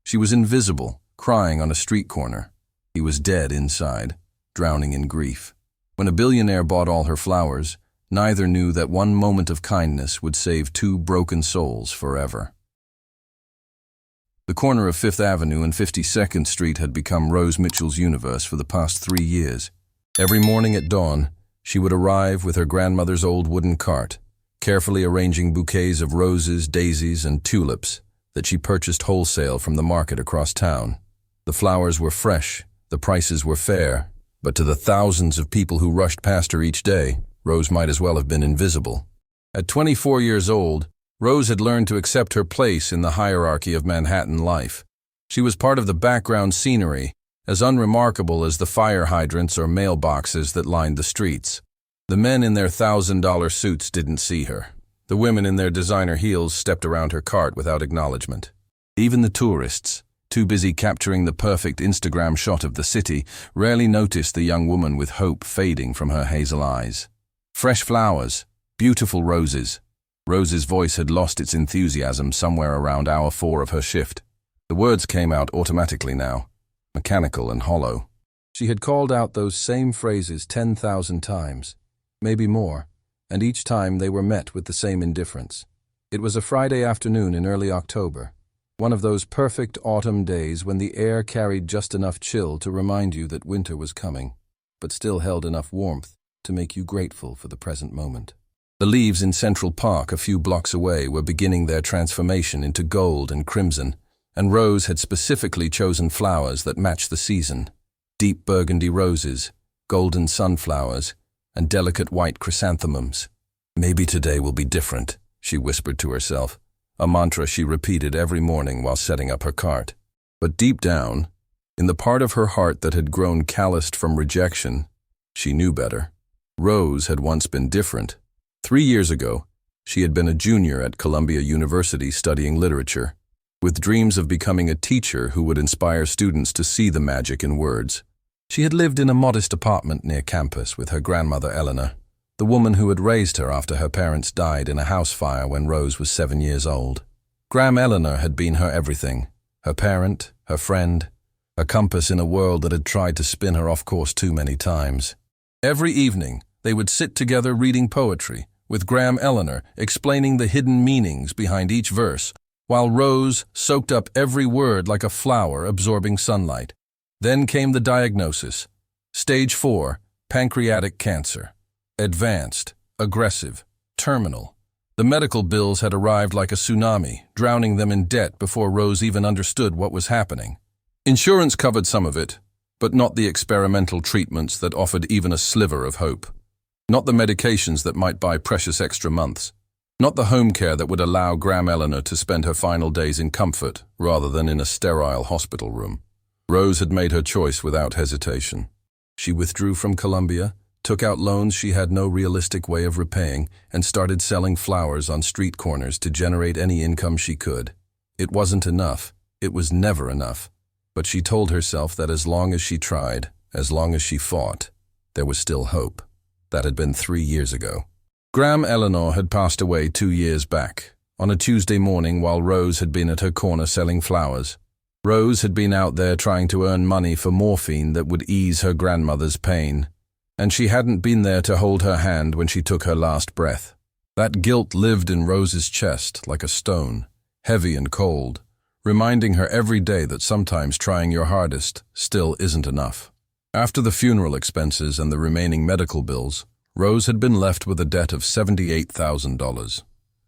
She was invisible, crying on a street corner. He was dead inside, drowning in grief. When a billionaire bought all her flowers, neither knew that one moment of kindness would save two broken souls forever. The corner of 5th Avenue and 52nd Street had become Rose Mitchell's universe for the past 3 years. Every morning at dawn, she would arrive with her grandmother's old wooden cart, carefully arranging bouquets of roses, daisies, and tulips that she purchased wholesale from the market across town. The flowers were fresh, the prices were fair, but to the thousands of people who rushed past her each day, Rose might as well have been invisible. At 24 years old, Rose had learned to accept her place in the hierarchy of Manhattan life. She was part of the background scenery, as unremarkable as the fire hydrants or mailboxes that lined the streets. The men in their $1,000 suits didn't see her. The women in their designer heels stepped around her cart without acknowledgement. Even the tourists, too busy capturing the perfect Instagram shot of the city, rarely noticed the young woman with hope fading from her hazel eyes. Fresh flowers, beautiful roses. Rose's voice had lost its enthusiasm somewhere around hour 4 of her shift. The words came out automatically now, mechanical and hollow. She had called out those same phrases 10,000 times, maybe more, and each time they were met with the same indifference. It was a Friday afternoon in early October, one of those perfect autumn days when the air carried just enough chill to remind you that winter was coming, but still held enough warmth to make you grateful for the present moment. The leaves in Central Park a few blocks away were beginning their transformation into gold and crimson, and Rose had specifically chosen flowers that matched the season: deep burgundy roses, golden sunflowers, and delicate white chrysanthemums. Maybe today will be different, she whispered to herself, a mantra she repeated every morning while setting up her cart. But deep down, in the part of her heart that had grown calloused from rejection, she knew better. Rose had once been different. 3 years ago, she had been a junior at Columbia University studying literature, with dreams of becoming a teacher who would inspire students to see the magic in words. She had lived in a modest apartment near campus with her grandmother Eleanor, the woman who had raised her after her parents died in a house fire when Rose was 7 years old. Grandma Eleanor had been her everything, her parent, her friend, a compass in a world that had tried to spin her off course too many times. Every evening, they would sit together reading poetry, with Graham Eleanor explaining the hidden meanings behind each verse, while Rose soaked up every word like a flower absorbing sunlight. Then came the diagnosis: Stage 4, pancreatic cancer. Advanced, aggressive, terminal. The medical bills had arrived like a tsunami, drowning them in debt before Rose even understood what was happening. Insurance covered some of it, but not the experimental treatments that offered even a sliver of hope. Not the medications that might buy precious extra months. Not the home care that would allow Graham Eleanor to spend her final days in comfort rather than in a sterile hospital room. Rose had made her choice without hesitation. She withdrew from Columbia, took out loans she had no realistic way of repaying, and started selling flowers on street corners to generate any income she could. It wasn't enough. It was never enough. But she told herself that as long as she tried, as long as she fought, there was still hope. That had been 3 years ago. Graham Eleanor had passed away 2 years back, on a Tuesday morning while Rose had been at her corner selling flowers. Rose had been out there trying to earn money for morphine that would ease her grandmother's pain, and she hadn't been there to hold her hand when she took her last breath. That guilt lived in Rose's chest like a stone, heavy and cold, reminding her every day that sometimes trying your hardest still isn't enough. After the funeral expenses and the remaining medical bills, Rose had been left with a debt of $78,000.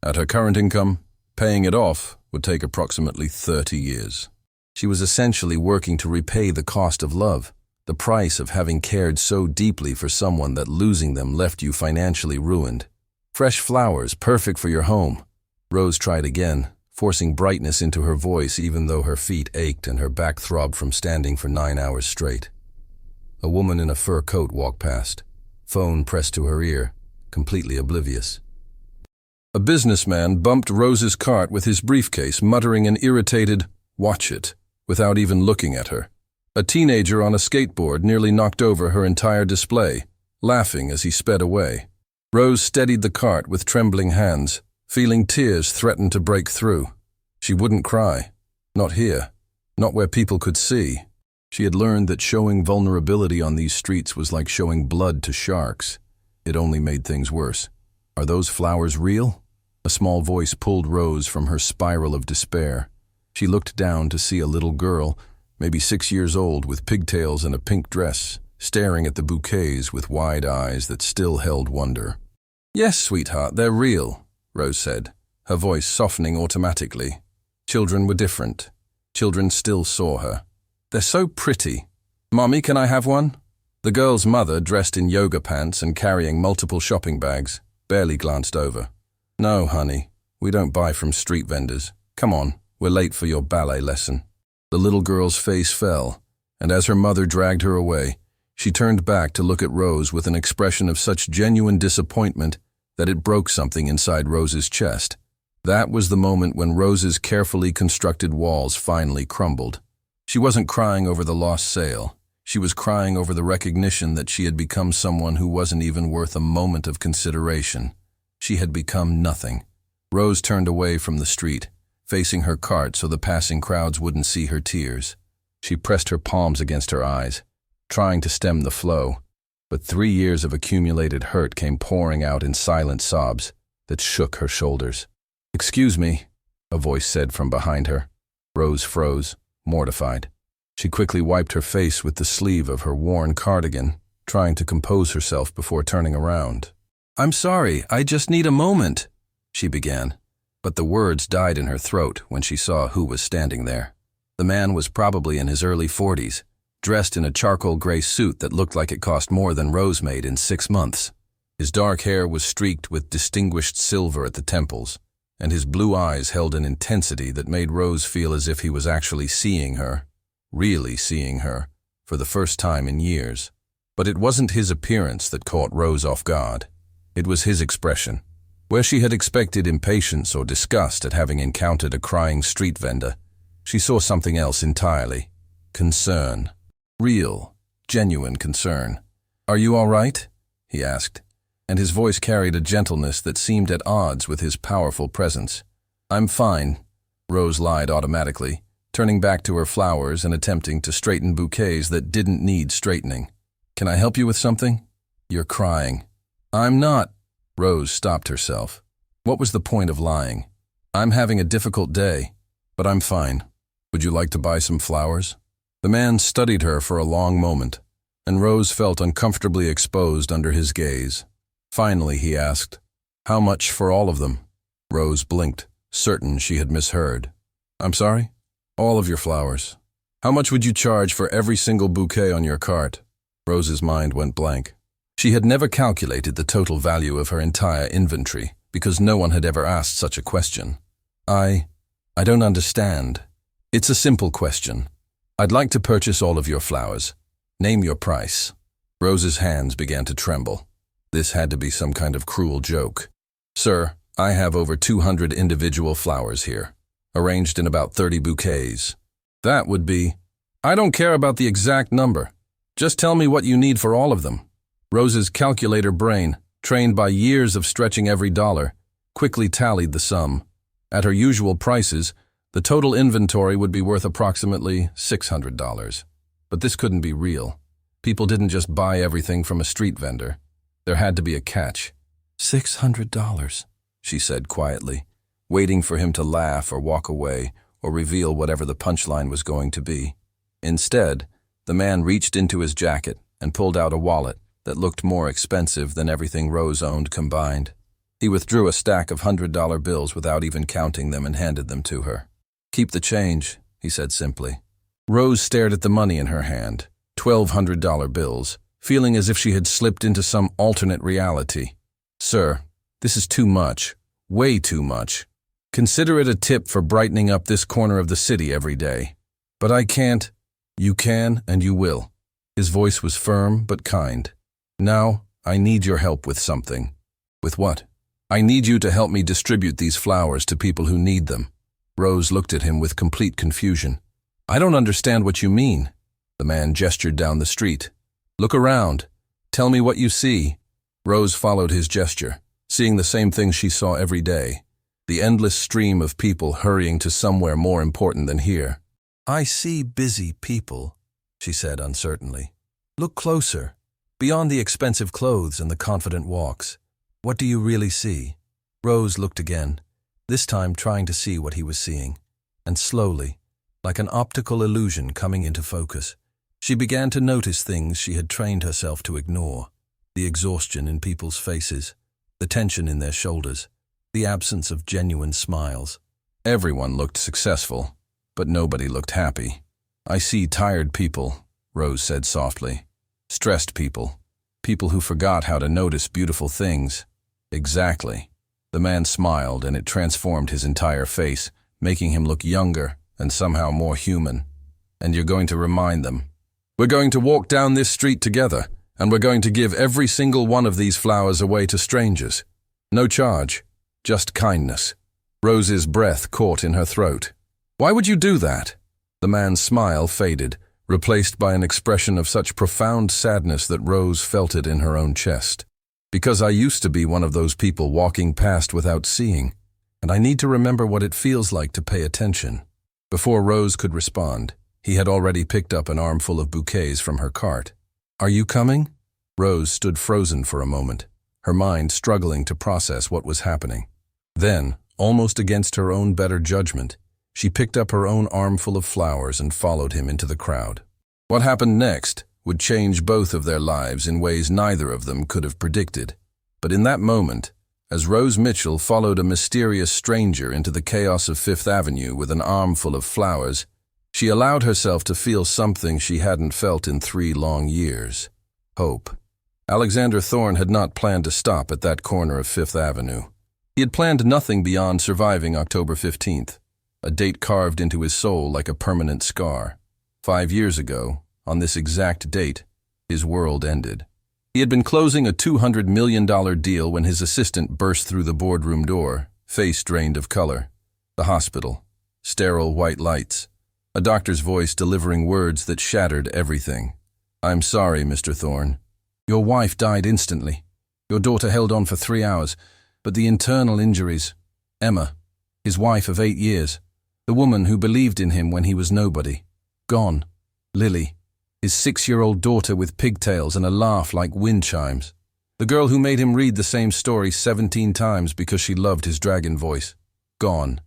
At her current income, paying it off would take approximately 30 years. She was essentially working to repay the cost of love, the price of having cared so deeply for someone that losing them left you financially ruined. Fresh flowers, perfect for your home. Rose tried again, forcing brightness into her voice even though her feet ached and her back throbbed from standing for 9 hours straight. A woman in a fur coat walked past, phone pressed to her ear, completely oblivious. A businessman bumped Rose's cart with his briefcase, muttering an irritated, "Watch it," without even looking at her. A teenager on a skateboard nearly knocked over her entire display, laughing as he sped away. Rose steadied the cart with trembling hands, feeling tears threaten to break through. She wouldn't cry. Not here. not where people could see. She had learned that showing vulnerability on these streets was like showing blood to sharks. It only made things worse. Are those flowers real? A small voice pulled Rose from her spiral of despair. She looked down to see a little girl, maybe 6 years old, with pigtails and a pink dress, staring at the bouquets with wide eyes that still held wonder. "Yes, sweetheart, they're real," Rose said, her voice softening automatically. Children were different. Children still saw her. "They're so pretty. Mommy, can I have one?" The girl's mother, dressed in yoga pants and carrying multiple shopping bags, barely glanced over. "No, honey, we don't buy from street vendors. Come on, we're late for your ballet lesson." The little girl's face fell, and as her mother dragged her away, she turned back to look at Rose with an expression of such genuine disappointment that it broke something inside Rose's chest. That was the moment when Rose's carefully constructed walls finally crumbled. She wasn't crying over the lost sale. She was crying over the recognition that she had become someone who wasn't even worth a moment of consideration. She had become nothing. Rose turned away from the street, facing her cart so the passing crowds wouldn't see her tears. She pressed her palms against her eyes, trying to stem the flow, but 3 years of accumulated hurt came pouring out in silent sobs that shook her shoulders. "Excuse me," a voice said from behind her. Rose froze, mortified. She quickly wiped her face with the sleeve of her worn cardigan, trying to compose herself before turning around. "I'm sorry, I just need a moment," she began, but the words died in her throat when she saw who was standing there. The man was probably in his early 40s, dressed in a charcoal gray suit that looked like it cost more than Rose made in 6 months. His dark hair was streaked with distinguished silver at the temples, and his blue eyes held an intensity that made Rose feel as if he was actually seeing her, really seeing her, for the first time in years. But it wasn't his appearance that caught Rose off guard. It was his expression. Where she had expected impatience or disgust at having encountered a crying street vendor, she saw something else entirely. Concern. Real, genuine concern. "Are you all right?" he asked, and his voice carried a gentleness that seemed at odds with his powerful presence. "I'm fine," Rose lied automatically, turning back to her flowers and attempting to straighten bouquets that didn't need straightening. "Can I help you with something?" "You're crying." "I'm not." Rose stopped herself. What was the point of lying? "I'm having a difficult day, but I'm fine. Would you like to buy some flowers?" The man studied her for a long moment, and Rose felt uncomfortably exposed under his gaze. Finally, he asked, "How much for all of them?" Rose blinked, certain she had misheard. "I'm sorry?" "All of your flowers. How much would you charge for every single bouquet on your cart?" Rose's mind went blank. She had never calculated the total value of her entire inventory, because no one had ever asked such a question. I don't understand. It's a simple question. I'd like to purchase all of your flowers. Name your price." Rose's hands began to tremble. This had to be some kind of cruel joke. "Sir, I have over 200 individual flowers here, arranged in about 30 bouquets. That would be—" "I don't care about the exact number. Just tell me what you need for all of them." Rose's calculator brain, trained by years of stretching every dollar, quickly tallied the sum. At her usual prices, the total inventory would be worth approximately $600. But this couldn't be real. People didn't just buy everything from a street vendor. There had to be a catch. $600, she said quietly, waiting for him to laugh or walk away or reveal whatever the punchline was going to be. Instead, the man reached into his jacket and pulled out a wallet that looked more expensive than everything Rose owned combined. He withdrew a stack of $100 bills without even counting them and handed them to her. "Keep the change," he said simply. Rose stared at the money in her hand, $1,200 bills, feeling as if she had slipped into some alternate reality. "Sir, this is too much, way too much. Consider it a tip for brightening up this corner of the city every day. But I can't." "You can and you will." His voice was firm but kind. "Now, I need your help with something." "With what?" "I need you to help me distribute these flowers to people who need them." Rose looked at him with complete confusion. "I don't understand what you mean." The man gestured down the street. "Look around. Tell me what you see." Rose followed his gesture, seeing the same thing she saw every day, the endless stream of people hurrying to somewhere more important than here. I see busy people, she said uncertainly. Look closer. Beyond the expensive clothes and the confident walks, what do you really see? Rose looked again, this time trying to see what he was seeing. And slowly, like an optical illusion coming into focus, she began to notice things she had trained herself to ignore. The exhaustion in people's faces, the tension in their shoulders, the absence of genuine smiles. Everyone looked successful, but nobody looked happy. I see tired people, Rose said softly. Stressed people. People who forgot how to notice beautiful things. Exactly. The man smiled, and it transformed his entire face, making him look younger and somehow more human. And you're going to remind them. We're going to walk down this street together, and we're going to give every single one of these flowers away to strangers. No charge, just kindness. Rose's breath caught in her throat. Why would you do that? The man's smile faded, replaced by an expression of such profound sadness that Rose felt it in her own chest. Because I used to be one of those people walking past without seeing, and I need to remember what it feels like to pay attention. Before Rose could respond, he had already picked up an armful of bouquets from her cart. Are you coming? Rose stood frozen for a moment, her mind struggling to process what was happening. Then, almost against her own better judgment, she picked up her own armful of flowers and followed him into the crowd. What happened next would change both of their lives in ways neither of them could have predicted. But in that moment, as Rose Mitchell followed a mysterious stranger into the chaos of Fifth Avenue with an armful of flowers, she allowed herself to feel something she hadn't felt in 3 long years. Hope. Alexander Thorne had not planned to stop at that corner of Fifth Avenue. He had planned nothing beyond surviving October 15th, a date carved into his soul like a permanent scar. 5 years ago, on this exact date, his world ended. He had been closing a $200 million deal when his assistant burst through the boardroom door, face drained of color. The hospital. Sterile white lights. A doctor's voice delivering words that shattered everything. I'm sorry, Mr. Thorne. Your wife died instantly. Your daughter held on for 3 hours, but the internal injuries... Emma, his wife of 8 years, the woman who believed in him when he was nobody. Gone. Lily, his 6-year-old daughter with pigtails and a laugh like wind chimes. The girl who made him read the same story 17 times because she loved his dragon voice. Gone.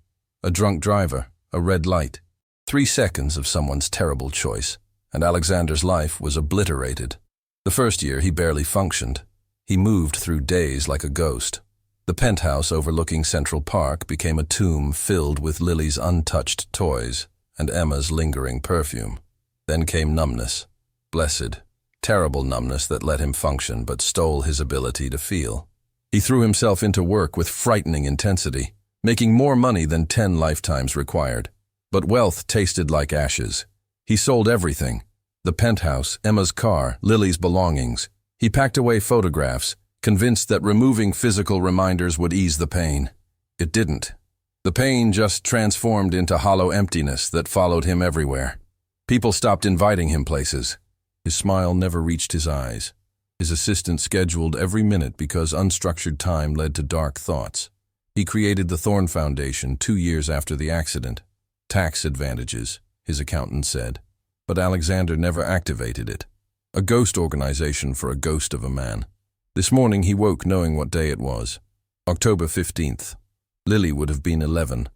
A drunk driver, a red light. 3 seconds of someone's terrible choice, and Alexander's life was obliterated. The first year he barely functioned. He moved through days like a ghost. The penthouse overlooking Central Park became a tomb filled with Lily's untouched toys and Emma's lingering perfume. Then came numbness. Blessed, terrible numbness that let him function but stole his ability to feel. He threw himself into work with frightening intensity, making more money than 10 lifetimes required. But wealth tasted like ashes. He sold everything. The penthouse, Emma's car, Lily's belongings. He packed away photographs, convinced that removing physical reminders would ease the pain. It didn't. The pain just transformed into hollow emptiness that followed him everywhere. People stopped inviting him places. His smile never reached his eyes. His assistant scheduled every minute because unstructured time led to dark thoughts. He created the Thorne Foundation 2 years after the accident. Tax advantages, his accountant said. But Alexander never activated it. A ghost organization for a ghost of a man. This morning he woke knowing what day it was. October 15th. Lily would have been 11.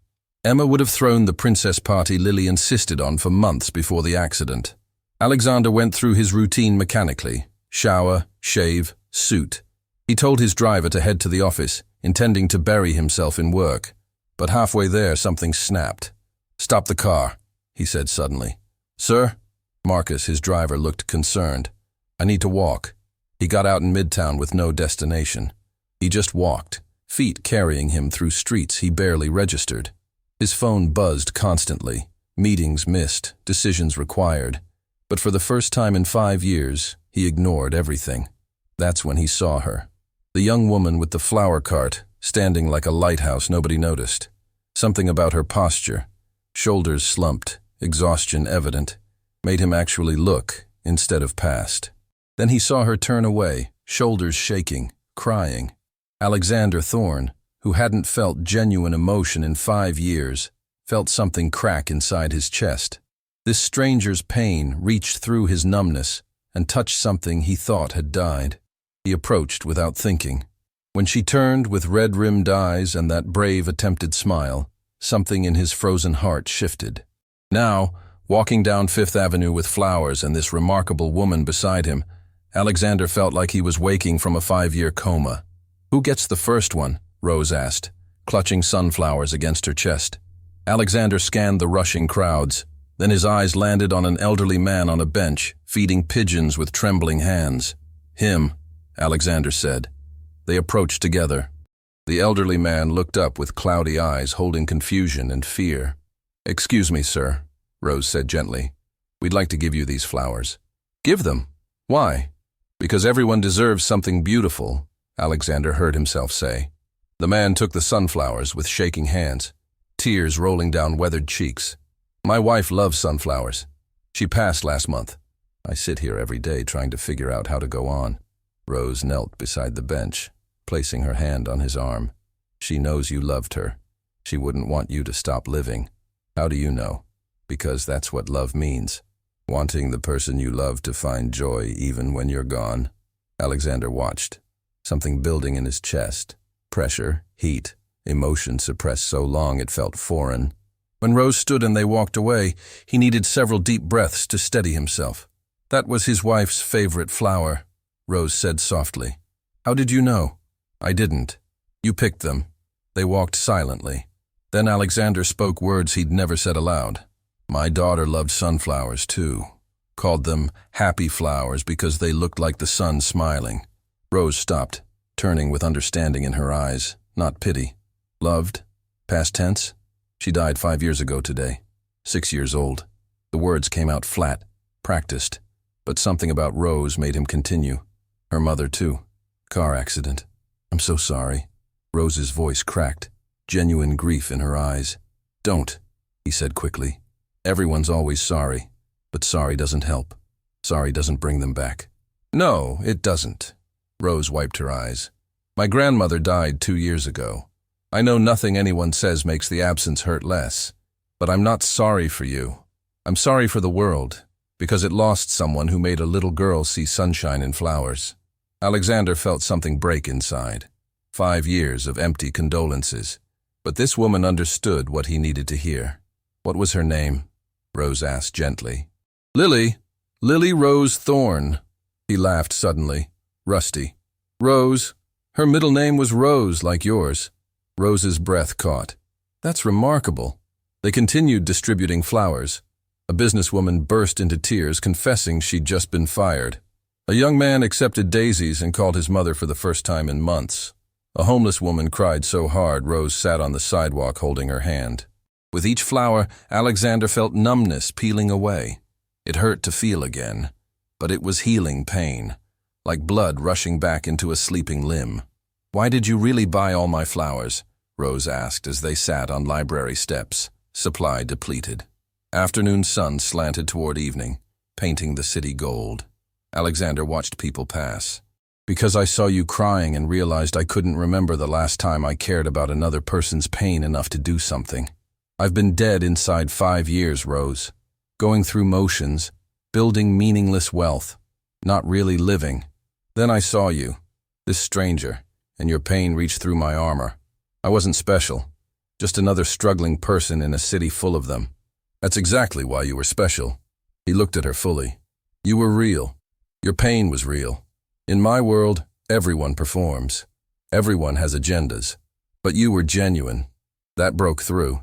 Emma would have thrown the princess party Lily insisted on for months before the accident. Alexander went through his routine mechanically. Shower, shave, suit. He told his driver to head to the office, intending to bury himself in work. But halfway there something snapped. Stop the car, he said suddenly. Sir? Marcus, his driver, looked concerned. I need to walk. He got out in Midtown with no destination. He just walked, feet carrying him through streets he barely registered. His phone buzzed constantly, meetings missed, decisions required. But for the first time in 5 years, he ignored everything. That's when he saw her. The young woman with the flower cart, standing like a lighthouse nobody noticed. Something about her posture, shoulders slumped, exhaustion evident, made him actually look instead of past. Then he saw her turn away, shoulders shaking, crying. Alexander Thorne, who hadn't felt genuine emotion in 5 years, felt something crack inside his chest. This stranger's pain reached through his numbness and touched something he thought had died. He approached without thinking. When she turned with red-rimmed eyes and that brave attempted smile, something in his frozen heart shifted. Now, walking down Fifth Avenue with flowers and this remarkable woman beside him, Alexander felt like he was waking from a 5-year coma. "Who gets the first one?" Rose asked, clutching sunflowers against her chest. Alexander scanned the rushing crowds. Then his eyes landed on an elderly man on a bench, feeding pigeons with trembling hands. "Him," Alexander said. They approached together. The elderly man looked up with cloudy eyes, holding confusion and fear. "Excuse me, sir," Rose said gently. "We'd like to give you these flowers." "Give them? Why?" "Because everyone deserves something beautiful," Alexander heard himself say. The man took the sunflowers with shaking hands, tears rolling down weathered cheeks. "My wife loves sunflowers. She passed last month. I sit here every day trying to figure out how to go on." Rose knelt beside the bench, placing her hand on his arm. "She knows you loved her. She wouldn't want you to stop living. How do you know? Because that's what love means. Wanting the person you love to find joy even when you're gone." Alexander watched, something building in his chest. Pressure, heat, emotion suppressed so long it felt foreign. When Rose stood and they walked away, he needed several deep breaths to steady himself. "That was his wife's favorite flower," Rose said softly. "How did you know?" "I didn't. You picked them." They walked silently. Then Alexander spoke words he'd never said aloud. "My daughter loved sunflowers too. Called them happy flowers because they looked like the sun smiling." Rose stopped, turning with understanding in her eyes, not pity. "Loved? Past tense? She died 5 years ago today. 6 years old." The words came out flat, practiced, but something about Rose made him continue. "Her mother too. Car accident. I'm so sorry." Rose's voice cracked, genuine grief in her eyes. "Don't," he said quickly. "Everyone's always sorry, but sorry doesn't help. Sorry doesn't bring them back." "No, it doesn't." Rose wiped her eyes. "My grandmother died 2 years ago. I know nothing anyone says makes the absence hurt less, but I'm not sorry for you. I'm sorry for the world, because it lost someone who made a little girl see sunshine and flowers." Alexander felt something break inside. 5 years of empty condolences. But this woman understood what he needed to hear. "What was her name?" Rose asked gently. "Lily. Lily Rose Thorne." He laughed suddenly, rusty. "Rose. Her middle name was Rose, like yours." Rose's breath caught. "That's remarkable." They continued distributing flowers. A businesswoman burst into tears, confessing she'd just been fired. A young man accepted daisies and called his mother for the first time in months. A homeless woman cried so hard Rose sat on the sidewalk holding her hand. With each flower, Alexander felt numbness peeling away. It hurt to feel again, but it was healing pain, like blood rushing back into a sleeping limb. "Why did you really buy all my flowers?" Rose asked as they sat on library steps, supply depleted. Afternoon sun slanted toward evening, painting the city gold. Alexander watched people pass. "Because I saw you crying and realized I couldn't remember the last time I cared about another person's pain enough to do something. I've been dead inside 5 years, Rose. Going through motions, building meaningless wealth, not really living. Then I saw you, this stranger, and your pain reached through my armor. I wasn't special, just another struggling person in a city full of them. That's exactly why you were special." He looked at her fully. "You were real. Your pain was real. In my world, everyone performs. Everyone has agendas. But you were genuine. That broke through."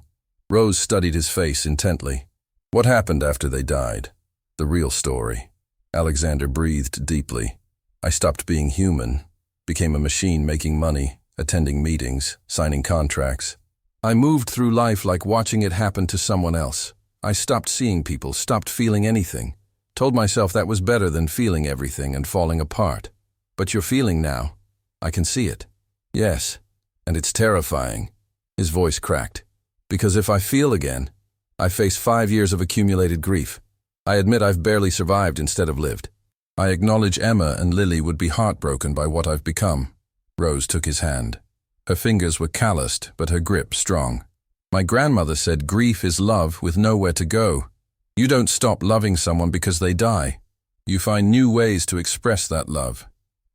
Rose studied his face intently. "What happened after they died? The real story." Alexander breathed deeply. "I stopped being human, became a machine making money, attending meetings, signing contracts. I moved through life like watching it happen to someone else. I stopped seeing people, stopped feeling anything. Told myself that was better than feeling everything and falling apart. But you're feeling now. I can see it." "Yes, and it's terrifying." His voice cracked. "Because if I feel again, I face 5 years of accumulated grief. I admit I've barely survived instead of lived. I acknowledge Emma and Lily would be heartbroken by what I've become." Rose took his hand. Her fingers were calloused, but her grip strong. "My grandmother said grief is love with nowhere to go. You don't stop loving someone because they die. You find new ways to express that love.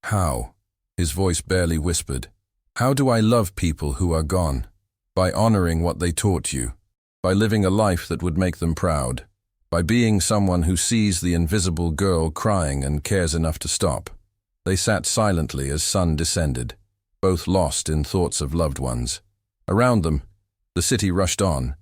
How? His voice barely whispered. How do I love people who are gone? By honoring what they taught you. By living a life that would make them proud. By being someone who sees the invisible girl crying and cares enough to stop. They sat silently as sun descended, both lost in thoughts of loved ones. Around them, the city rushed on,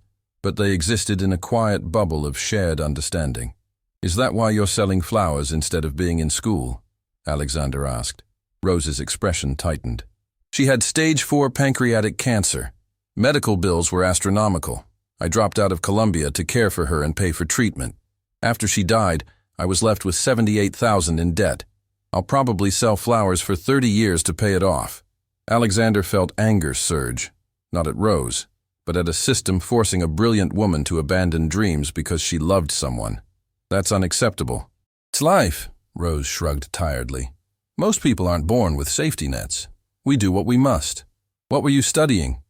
but they existed in a quiet bubble of shared understanding. Is that why you're selling flowers instead of being in school? Alexander asked. Rose's expression tightened. She had stage 4 pancreatic cancer. Medical bills were astronomical. I dropped out of Columbia to care for her and pay for treatment. After she died, I was left with $78,000 in debt. I'll probably sell flowers for 30 years to pay it off. Alexander felt anger surge, not at Rose, but at a system forcing a brilliant woman to abandon dreams because she loved someone. That's unacceptable. It's life, Rose shrugged tiredly. Most people aren't born with safety nets. We do what we must. What were you studying?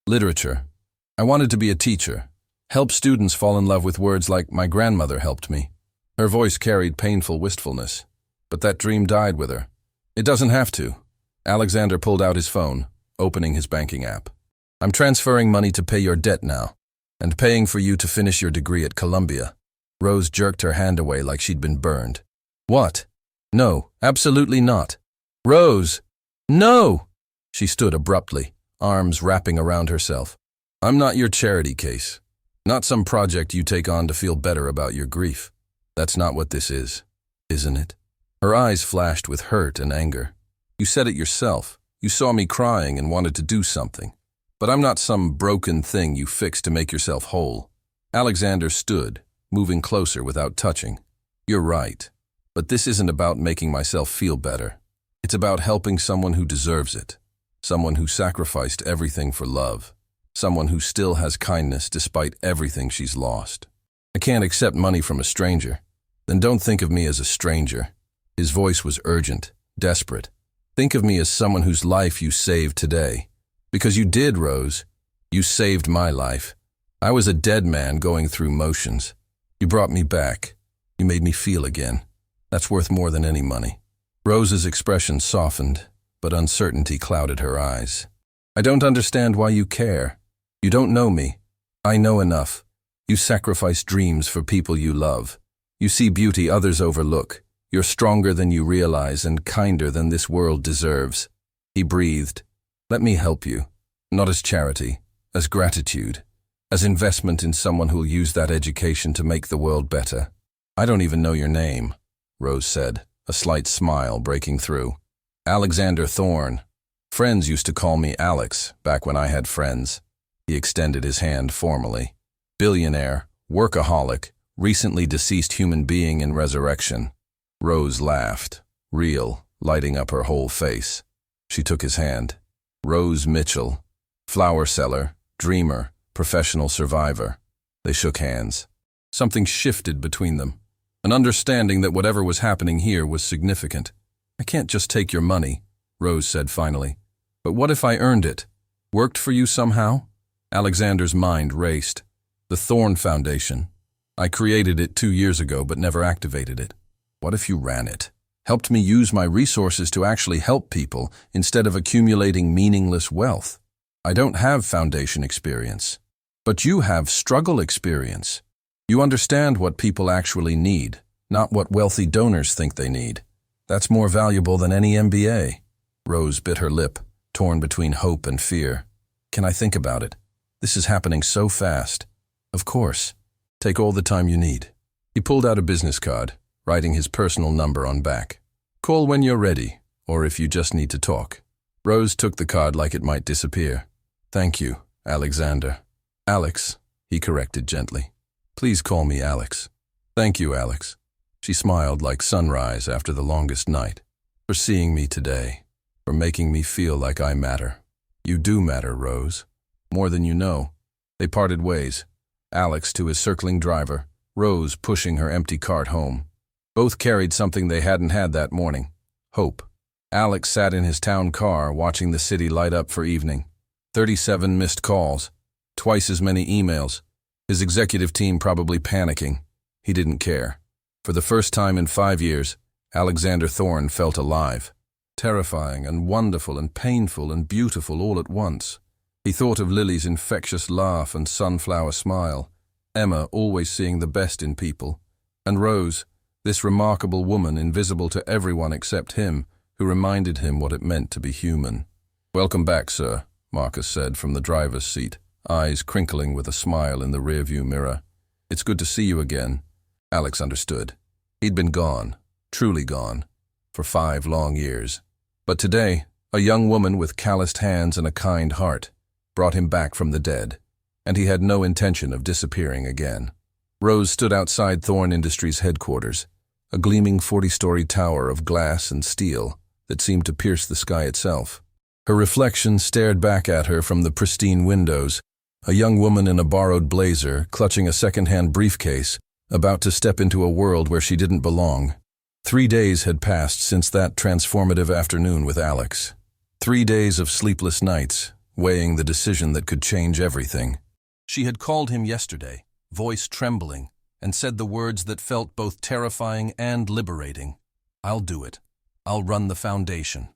Literature. I wanted to be a teacher. Help students fall in love with words like my grandmother helped me. Her voice carried painful wistfulness. But that dream died with her. It doesn't have to. Alexander pulled out his phone, opening his banking app. I'm transferring money to pay your debt now, and paying for you to finish your degree at Columbia. Rose jerked her hand away like she'd been burned. What? No, absolutely not. Rose! No! She stood abruptly, arms wrapping around herself. I'm not your charity case. Not some project you take on to feel better about your grief. That's not what this is, isn't it? Her eyes flashed with hurt and anger. You said it yourself. You saw me crying and wanted to do something. But I'm not some broken thing you fix to make yourself whole. Alexander stood, moving closer without touching. You're right. But this isn't about making myself feel better. It's about helping someone who deserves it. Someone who sacrificed everything for love. Someone who still has kindness despite everything she's lost. I can't accept money from a stranger. Then don't think of me as a stranger. His voice was urgent, desperate. Think of me as someone whose life you saved today. Because you did, Rose. You saved my life. I was a dead man going through motions. You brought me back. You made me feel again. That's worth more than any money. Rose's expression softened, but uncertainty clouded her eyes. I don't understand why you care. You don't know me. I know enough. You sacrifice dreams for people you love. You see beauty others overlook. You're stronger than you realize and kinder than this world deserves. He breathed. Let me help you. Not as charity, as gratitude, as investment in someone who'll use that education to make the world better. I don't even know your name, Rose said, a slight smile breaking through. Alexander Thorne. Friends used to call me Alex, back when I had friends. He extended his hand formally. Billionaire, workaholic, recently deceased human being in resurrection. Rose laughed, real, lighting up her whole face. She took his hand. Rose Mitchell, flower seller, dreamer, professional survivor. They shook hands. Something shifted between them, an understanding that whatever was happening here was significant. I can't just take your money, Rose said finally. But what if I earned it? Worked for you somehow? Alexander's mind raced. The Thorne Foundation. I created it 2 years ago but never activated it. What if you ran it? Helped me use my resources to actually help people instead of accumulating meaningless wealth. I don't have foundation experience. But you have struggle experience. You understand what people actually need, not what wealthy donors think they need. That's more valuable than any MBA. Rose bit her lip, torn between hope and fear. Can I think about it? This is happening so fast. Of course. Take all the time you need. He pulled out a business card, writing his personal number on back. Call when you're ready, or if you just need to talk. Rose took the card like it might disappear. Thank you, Alexander. Alex, he corrected gently. Please call me Alex. Thank you, Alex. She smiled like sunrise after the longest night. For seeing me today. For making me feel like I matter. You do matter, Rose. More than you know. They parted ways. Alex to his circling driver, Rose pushing her empty cart home. Both carried something they hadn't had that morning. Hope. Alex sat in his town car watching the city light up for evening. 37 missed calls. Twice as many emails. His executive team probably panicking. He didn't care. For the first time in 5 years, Alexander Thorne felt alive. Terrifying and wonderful and painful and beautiful all at once. He thought of Lily's infectious laugh and sunflower smile, Emma always seeing the best in people, and Rose, this remarkable woman invisible to everyone except him, who reminded him what it meant to be human. "Welcome back, sir," Marcus said from the driver's seat, eyes crinkling with a smile in the rearview mirror. "It's good to see you again." Alex understood. He'd been gone, truly gone, for 5 long years. But today, a young woman with calloused hands and a kind heart brought him back from the dead, and he had no intention of disappearing again. Rose stood outside Thorne Industries headquarters, a gleaming 40-story tower of glass and steel that seemed to pierce the sky itself. Her reflection stared back at her from the pristine windows, a young woman in a borrowed blazer, clutching a second-hand briefcase, about to step into a world where she didn't belong. 3 days had passed since that transformative afternoon with Alex. 3 days of sleepless nights, weighing the decision that could change everything. She had called him yesterday, voice trembling, and said the words that felt both terrifying and liberating. "I'll do it. I'll run the foundation."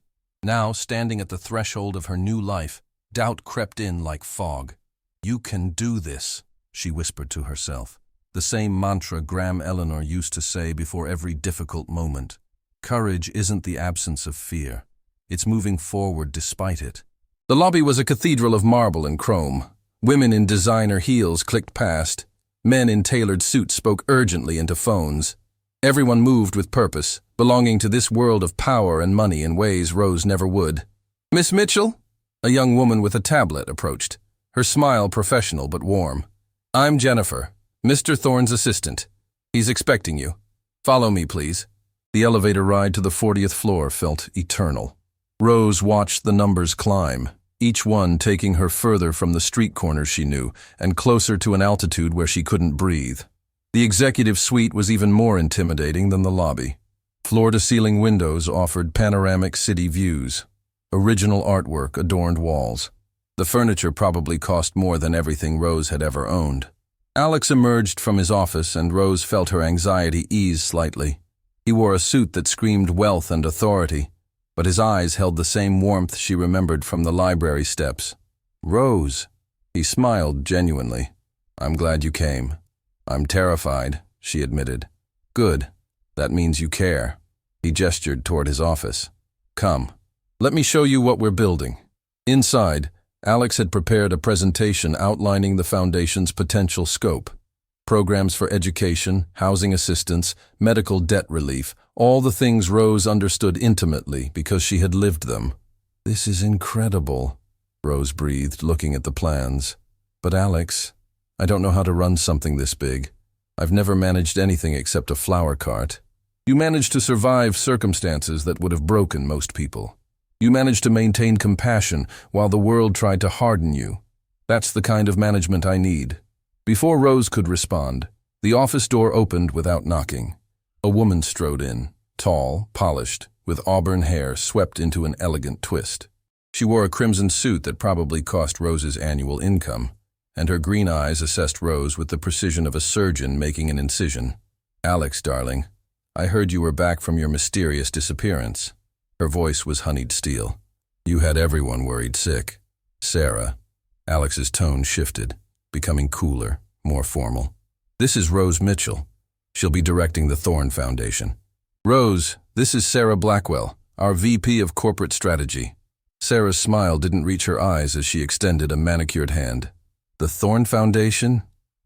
Now, standing at the threshold of her new life, doubt crept in like fog. "You can do this," she whispered to herself. The same mantra Graham Eleanor used to say before every difficult moment. Courage isn't the absence of fear. It's moving forward despite it. The lobby was a cathedral of marble and chrome. Women in designer heels clicked past. Men in tailored suits spoke urgently into phones. Everyone moved with purpose, belonging to this world of power and money in ways Rose never would. "Miss Mitchell?" A young woman with a tablet approached, her smile professional but warm. "I'm Jennifer, Mr. Thorne's assistant. He's expecting you. Follow me, please." The elevator ride to the 40th floor felt eternal. Rose watched the numbers climb, each one taking her further from the street corners she knew and closer to an altitude where she couldn't breathe. The executive suite was even more intimidating than the lobby. Floor-to-ceiling windows offered panoramic city views. Original artwork adorned walls. The furniture probably cost more than everything Rose had ever owned. Alex emerged from his office and Rose felt her anxiety ease slightly. He wore a suit that screamed wealth and authority, but his eyes held the same warmth she remembered from the library steps. "Rose." He smiled genuinely. "I'm glad you came." "I'm terrified," she admitted. "Good. That means you care." He gestured toward his office. "Come. Let me show you what we're building." Inside, Alex had prepared a presentation outlining the foundation's potential scope. Programs for education, housing assistance, medical debt relief, all the things Rose understood intimately because she had lived them. "This is incredible," Rose breathed, looking at the plans. "But Alex, I don't know how to run something this big. I've never managed anything except a flower cart." "You managed to survive circumstances that would have broken most people. You managed to maintain compassion while the world tried to harden you. That's the kind of management I need." Before Rose could respond, the office door opened without knocking. A woman strode in, tall, polished, with auburn hair swept into an elegant twist. She wore a crimson suit that probably cost Rose's annual income, and her green eyes assessed Rose with the precision of a surgeon making an incision. "Alex, darling, I heard you were back from your mysterious disappearance." Her voice was honeyed steel. "You had everyone worried sick." "Sarah." Alex's tone shifted, becoming cooler, more formal. "This is Rose Mitchell. She'll be directing the Thorne Foundation." "Rose, this is Sarah Blackwell, our VP of Corporate Strategy." Sarah's smile didn't reach her eyes as she extended a manicured hand. "The Thorne Foundation?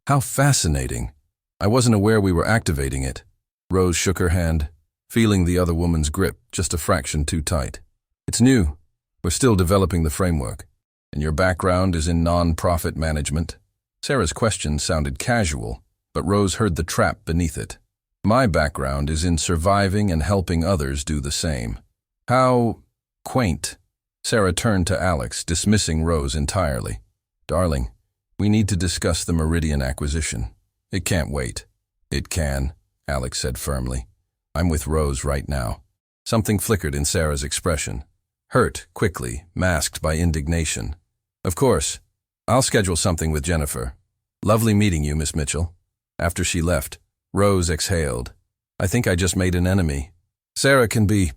How fascinating. I wasn't aware we were activating it." Rose shook her hand, feeling the other woman's grip just a fraction too tight. "It's new. We're still developing the framework. And your background is in non-profit management?" Sarah's question sounded casual, but Rose heard the trap beneath it. "My background is in surviving and helping others do the same." "How quaint." Sarah turned to Alex, dismissing Rose entirely. "Darling, we need to discuss the Meridian acquisition. It can't wait." "It can," Alex said firmly. "I'm with Rose right now." Something flickered in Sarah's expression. Hurt, quickly, masked by indignation. "Of course. I'll schedule something with Jennifer. Lovely meeting you, Miss Mitchell." After she left, Rose exhaled. I think I just made an enemy. Sarah can be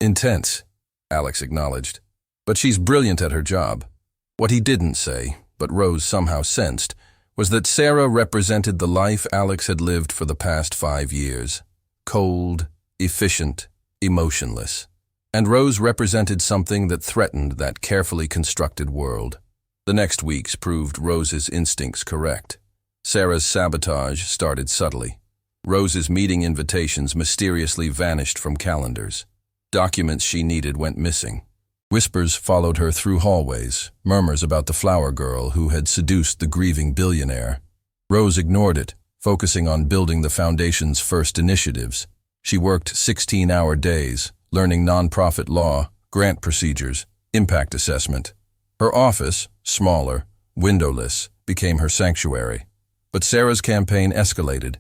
intense, Alex acknowledged. But she's brilliant at her job. What he didn't say, but Rose somehow sensed, was that Sarah represented the life Alex had lived for the past 5 years. Cold, efficient, emotionless. And Rose represented something that threatened that carefully constructed world. The next weeks proved Rose's instincts correct. Sarah's sabotage started subtly. Rose's meeting invitations mysteriously vanished from calendars. Documents she needed went missing. Whispers followed her through hallways, murmurs about the flower girl who had seduced the grieving billionaire. Rose ignored it, focusing on building the foundation's first initiatives. She worked 16-hour days, learning nonprofit law, grant procedures, impact assessment. Her office, smaller, windowless, became her sanctuary. But Sarah's campaign escalated.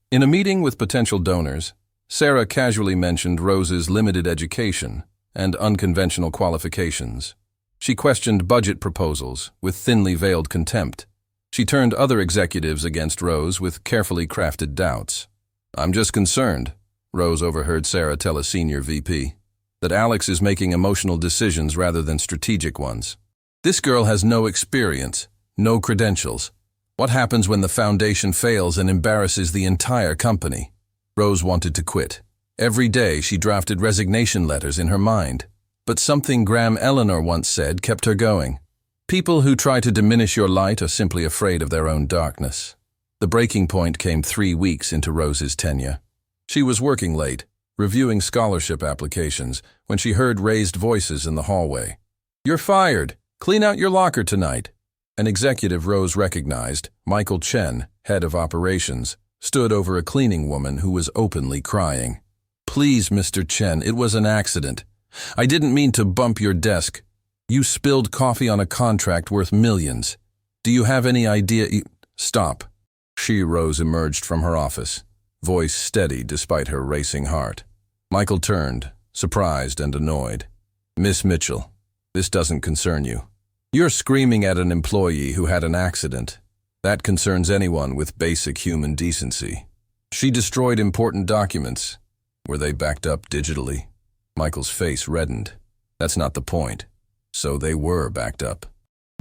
In a meeting with potential donors, Sarah casually mentioned Rose's limited education and unconventional qualifications. She questioned budget proposals with thinly veiled contempt. She turned other executives against Rose with carefully crafted doubts. I'm just concerned, Rose overheard Sarah tell a senior VP, that Alex is making emotional decisions rather than strategic ones. This girl has no experience, no credentials. What happens when the foundation fails and embarrasses the entire company? Rose wanted to quit. Every day she drafted resignation letters in her mind. But something Graham Eleanor once said kept her going. People who try to diminish your light are simply afraid of their own darkness. The breaking point came 3 weeks into Rose's tenure. She was working late, reviewing scholarship applications, when she heard raised voices in the hallway. You're fired. Clean out your locker tonight. An executive Rose recognized, Michael Chen, head of operations, stood over a cleaning woman who was openly crying. Please, Mr. Chen, it was an accident. I didn't mean to bump your desk. You spilled coffee on a contract worth millions. Do you have any idea? Stop. Rose emerged from her office, voice steady despite her racing heart. Michael turned, surprised and annoyed. Miss Mitchell, this doesn't concern you. You're screaming at an employee who had an accident. That concerns anyone with basic human decency. She destroyed important documents. Were they backed up digitally? Michael's face reddened. That's not the point. So they were backed up.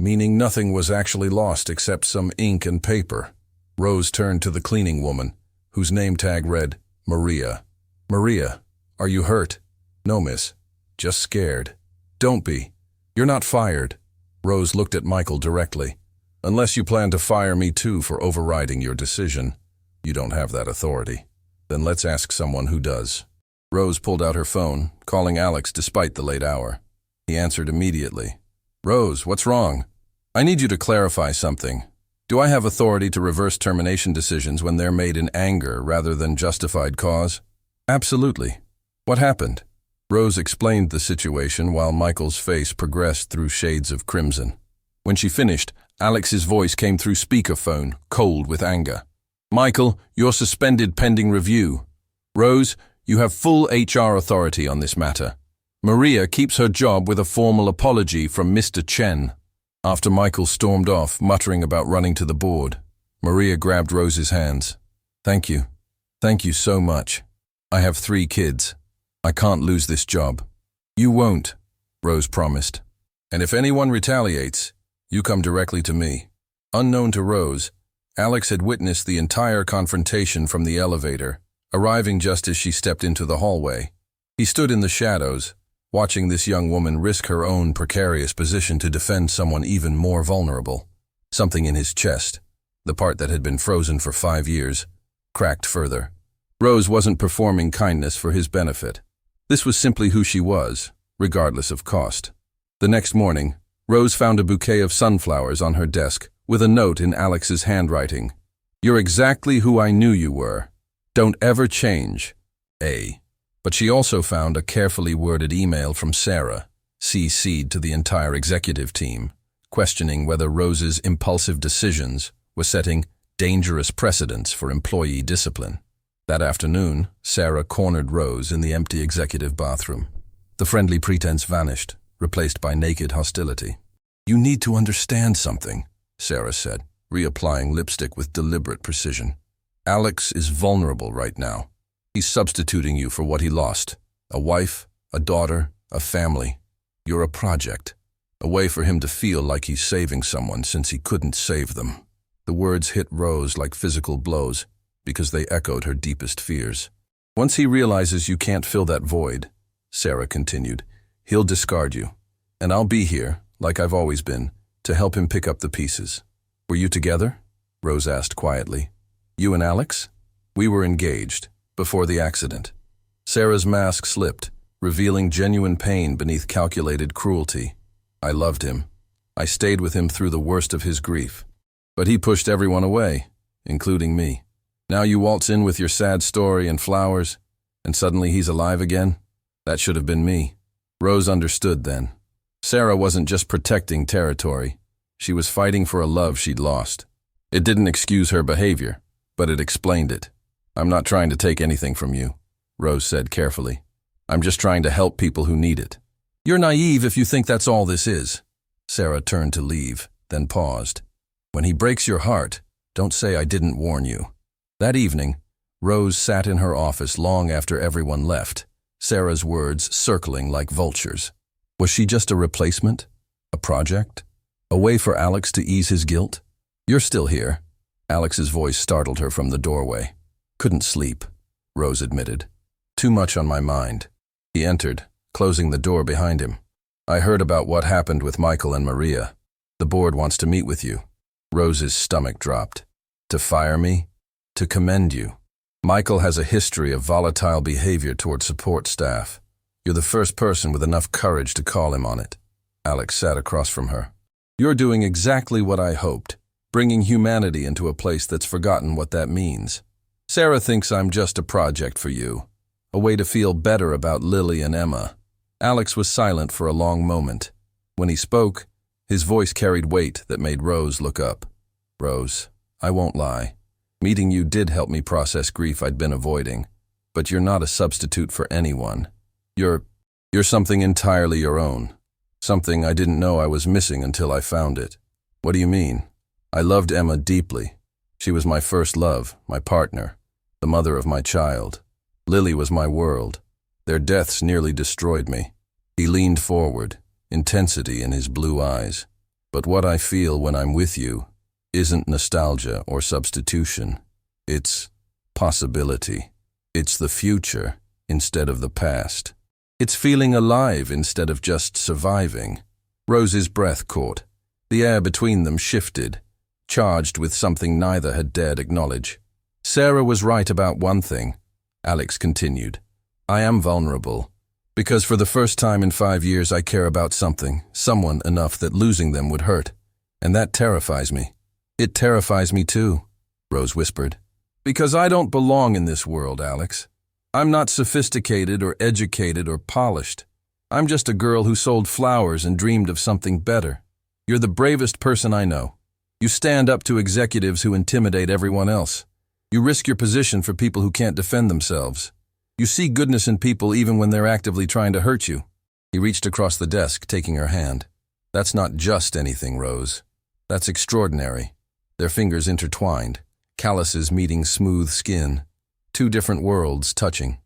Meaning nothing was actually lost except some ink and paper. Rose turned to the cleaning woman, whose name tag read, Maria. Maria, are you hurt? No, miss. Just scared. Don't be. You're not fired. Rose looked at Michael directly. Unless you plan to fire me too for overriding your decision. You don't have that authority. Then let's ask someone who does. Rose pulled out her phone, calling Alex despite the late hour. He answered immediately. Rose, what's wrong? I need you to clarify something. Do I have authority to reverse termination decisions when they're made in anger rather than justified cause? Absolutely. What happened? Rose explained the situation while Michael's face progressed through shades of crimson. When she finished, Alex's voice came through speakerphone, cold with anger. Michael, you're suspended pending review. Rose, you have full HR authority on this matter. Maria keeps her job with a formal apology from Mr. Chen. After Michael stormed off, muttering about running to the board, Maria grabbed Rose's hands. Thank you. Thank you so much. I have 3 kids. I can't lose this job. You won't, Rose promised. And if anyone retaliates, you come directly to me. Unknown to Rose, Alex had witnessed the entire confrontation from the elevator, arriving just as she stepped into the hallway. He stood in the shadows, watching this young woman risk her own precarious position to defend someone even more vulnerable. Something in his chest, the part that had been frozen for 5 years, cracked further. Rose wasn't performing kindness for his benefit. This was simply who she was, regardless of cost. The next morning, Rose found a bouquet of sunflowers on her desk with a note in Alex's handwriting. You're exactly who I knew you were. Don't ever change. A. But she also found a carefully worded email from Sarah, CC'd to the entire executive team, questioning whether Rose's impulsive decisions were setting dangerous precedents for employee discipline. That afternoon, Sarah cornered Rose in the empty executive bathroom. The friendly pretense vanished, replaced by naked hostility. You need to understand something, Sarah said, reapplying lipstick with deliberate precision. Alex is vulnerable right now. He's substituting you for what he lost. A wife, a daughter, a family. You're a project. A way for him to feel like he's saving someone since he couldn't save them. The words hit Rose like physical blows because they echoed her deepest fears. Once he realizes you can't fill that void, Sarah continued, he'll discard you. And I'll be here, like I've always been, to help him pick up the pieces. Were you together? Rose asked quietly. You and Alex? We were engaged, before the accident. Sarah's mask slipped, revealing genuine pain beneath calculated cruelty. I loved him. I stayed with him through the worst of his grief. But he pushed everyone away, including me. Now you waltz in with your sad story and flowers, and suddenly he's alive again? That should have been me. Rose understood then. Sarah wasn't just protecting territory. She was fighting for a love she'd lost. It didn't excuse her behavior, but it explained it. I'm not trying to take anything from you, Rose said carefully. I'm just trying to help people who need it. You're naive if you think that's all this is. Sarah turned to leave, then paused. When he breaks your heart, don't say I didn't warn you. That evening, Rose sat in her office long after everyone left, Sarah's words circling like vultures. Was she just a replacement? A project? A way for Alex to ease his guilt? You're still here. Alex's voice startled her from the doorway. Couldn't sleep, Rose admitted. Too much on my mind. He entered, closing the door behind him. I heard about what happened with Michael and Maria. The board wants to meet with you. Rose's stomach dropped. To fire me? To commend you. Michael has a history of volatile behavior toward support staff. You're the first person with enough courage to call him on it. Alex sat across from her. You're doing exactly what I hoped, bringing humanity into a place that's forgotten what that means. Sarah thinks I'm just a project for you, a way to feel better about Lily and Emma. Alex was silent for a long moment. When he spoke, his voice carried weight that made Rose look up. Rose, I won't lie. Meeting you did help me process grief I'd been avoiding, but you're not a substitute for anyone. You're something entirely your own, something I didn't know I was missing until I found it. What do you mean? I loved Emma deeply. She was my first love, my partner, the mother of my child. Lily was my world. Their deaths nearly destroyed me. He leaned forward, intensity in his blue eyes. But what I feel when I'm with you isn't nostalgia or substitution. It's possibility. It's the future instead of the past. It's feeling alive instead of just surviving. Rose's breath caught. The air between them shifted, charged with something neither had dared acknowledge. Sarah was right about one thing, Alex continued. I am vulnerable, because for the first time in 5 years I care about someone enough that losing them would hurt. And that terrifies me. It terrifies me too, Rose whispered. Because I don't belong in this world, Alex. I'm not sophisticated or educated or polished. I'm just a girl who sold flowers and dreamed of something better. You're the bravest person I know. You stand up to executives who intimidate everyone else. You risk your position for people who can't defend themselves. You see goodness in people even when they're actively trying to hurt you. He reached across the desk, taking her hand. That's not just anything, Rose. That's extraordinary. Their fingers intertwined, calluses meeting smooth skin. 2 different worlds touching.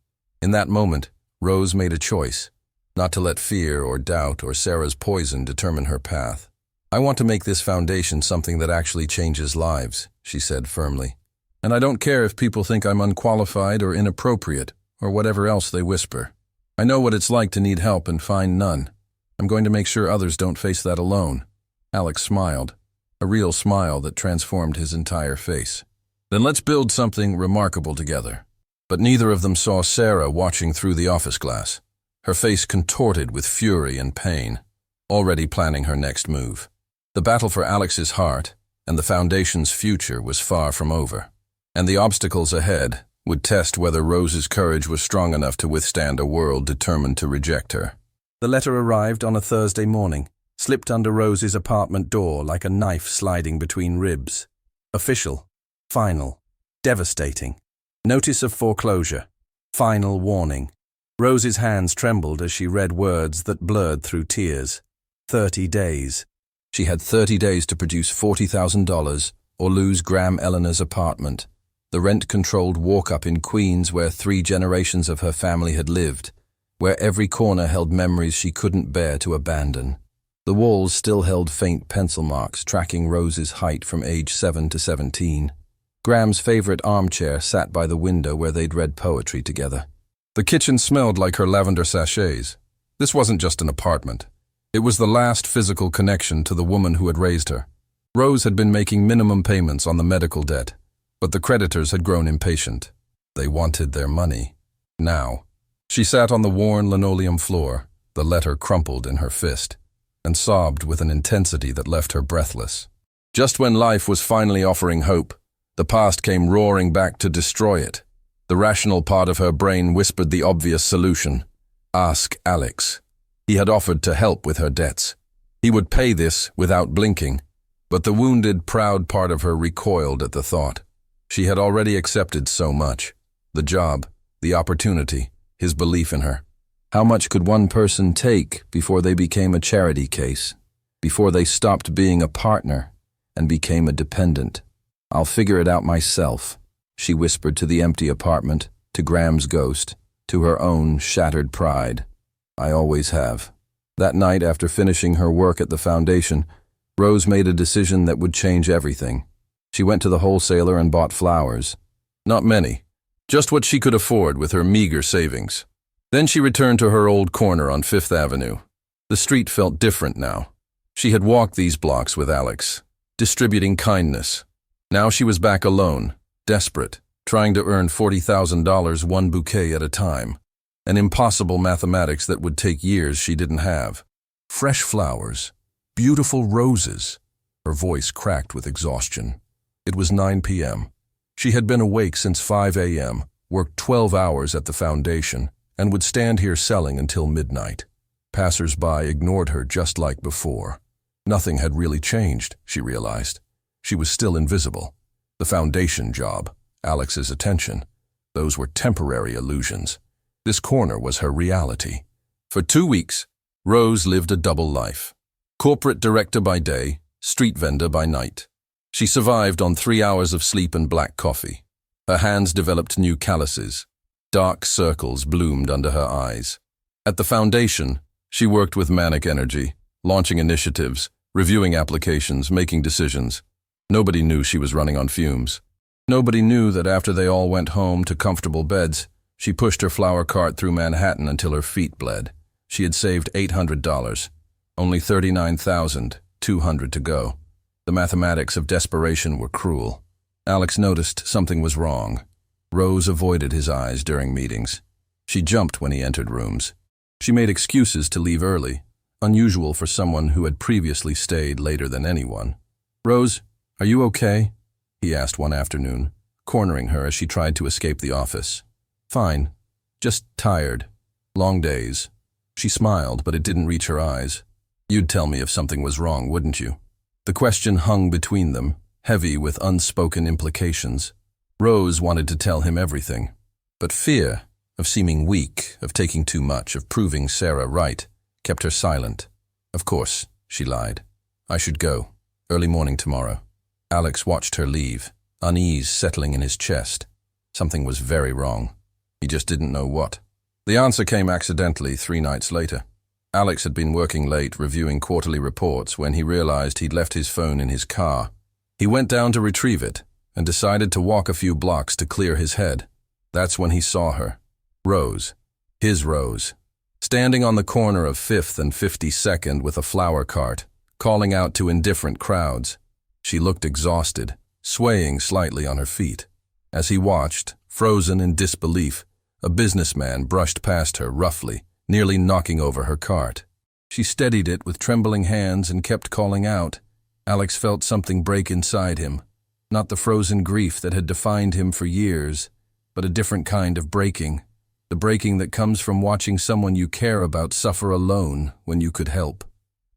In that moment, Rose made a choice, not to let fear or doubt or Sarah's poison determine her path. I want to make this foundation something that actually changes lives, she said firmly. And I don't care if people think I'm unqualified or inappropriate or whatever else they whisper. I know what it's like to need help and find none. I'm going to make sure others don't face that alone. Alex smiled, a real smile that transformed his entire face. Then let's build something remarkable together. But neither of them saw Sarah watching through the office glass, her face contorted with fury and pain, already planning her next move. The battle for Alex's heart and the foundation's future was far from over, and the obstacles ahead would test whether Rose's courage was strong enough to withstand a world determined to reject her. The letter arrived on a Thursday morning, slipped under Rose's apartment door like a knife sliding between ribs. Official. Final. Devastating. Notice of foreclosure. Final warning. Rose's hands trembled as she read words that blurred through tears. 30 days. She had 30 days to produce $40,000 or lose Graham Eleanor's apartment. the rent-controlled walk-up in Queens where 3 generations of her family had lived, where every corner held memories she couldn't bear to abandon. The walls still held faint pencil marks tracking Rose's height from age 7 to 17. Graham's favorite armchair sat by the window where they'd read poetry together. The kitchen smelled like her lavender sachets. This wasn't just an apartment. It was the last physical connection to the woman who had raised her. Rose had been making minimum payments on the medical debt, but the creditors had grown impatient. They wanted their money. Now. She sat on the worn linoleum floor, the letter crumpled in her fist, and sobbed with an intensity that left her breathless. Just when life was finally offering hope, the past came roaring back to destroy it. The rational part of her brain whispered the obvious solution. Ask Alex. He had offered to help with her debts. He would pay this without blinking, but the wounded, proud part of her recoiled at the thought. She had already accepted so much. The job, the opportunity, his belief in her. How much could one person take before they became a charity case, before they stopped being a partner and became a dependent? I'll figure it out myself, she whispered to the empty apartment, to Graham's ghost, to her own shattered pride. I always have. That night, after finishing her work at the foundation, Rose made a decision that would change everything. She went to the wholesaler and bought flowers. Not many, just what she could afford with her meager savings. Then she returned to her old corner on Fifth Avenue. The street felt different now. She had walked these blocks with Alex, distributing kindness. Now she was back alone, desperate, trying to earn $40,000 one bouquet at a time. An impossible mathematics that would take years she didn't have. Fresh flowers, beautiful roses. Her voice cracked with exhaustion. It was 9 p.m. She had been awake since 5 a.m., worked 12 hours at the foundation, and would stand here selling until midnight. Passers-by ignored her just like before. Nothing had really changed, she realized. She was still invisible. The foundation job, Alex's attention, those were temporary illusions. This corner was her reality. For 2 weeks, Rose lived a double life. Corporate director by day, street vendor by night. She survived on 3 hours of sleep and black coffee. Her hands developed new calluses. Dark circles bloomed under her eyes. At the foundation, she worked with manic energy, launching initiatives, reviewing applications, making decisions. Nobody knew she was running on fumes. Nobody knew that after they all went home to comfortable beds, she pushed her flower cart through Manhattan until her feet bled. She had saved $800, only $39,200 to go. The mathematics of desperation were cruel. Alex noticed something was wrong. Rose avoided his eyes during meetings. She jumped when he entered rooms. She made excuses to leave early, unusual for someone who had previously stayed later than anyone. "Rose, are you okay?" he asked one afternoon, cornering her as she tried to escape the office. "Fine. Just tired. Long days." She smiled, but it didn't reach her eyes. "You'd tell me if something was wrong, wouldn't you?" The question hung between them, heavy with unspoken implications. Rose wanted to tell him everything, but fear of seeming weak, of taking too much, of proving Sarah right, kept her silent. "Of course," she lied. "I should go. Early morning tomorrow." Alex watched her leave, unease settling in his chest. Something was very wrong. He just didn't know what. The answer came accidentally 3 nights later. Alex had been working late reviewing quarterly reports when he realized he'd left his phone in his car. He went down to retrieve it and decided to walk a few blocks to clear his head. That's when he saw her. Rose. His Rose. Standing on the corner of 5th and 52nd with a flower cart, calling out to indifferent crowds. She looked exhausted, swaying slightly on her feet. As he watched, frozen in disbelief, a businessman brushed past her roughly, nearly knocking over her cart. She steadied it with trembling hands and kept calling out. Alex felt something break inside him. Not the frozen grief that had defined him for years, but a different kind of breaking. The breaking that comes from watching someone you care about suffer alone when you could help.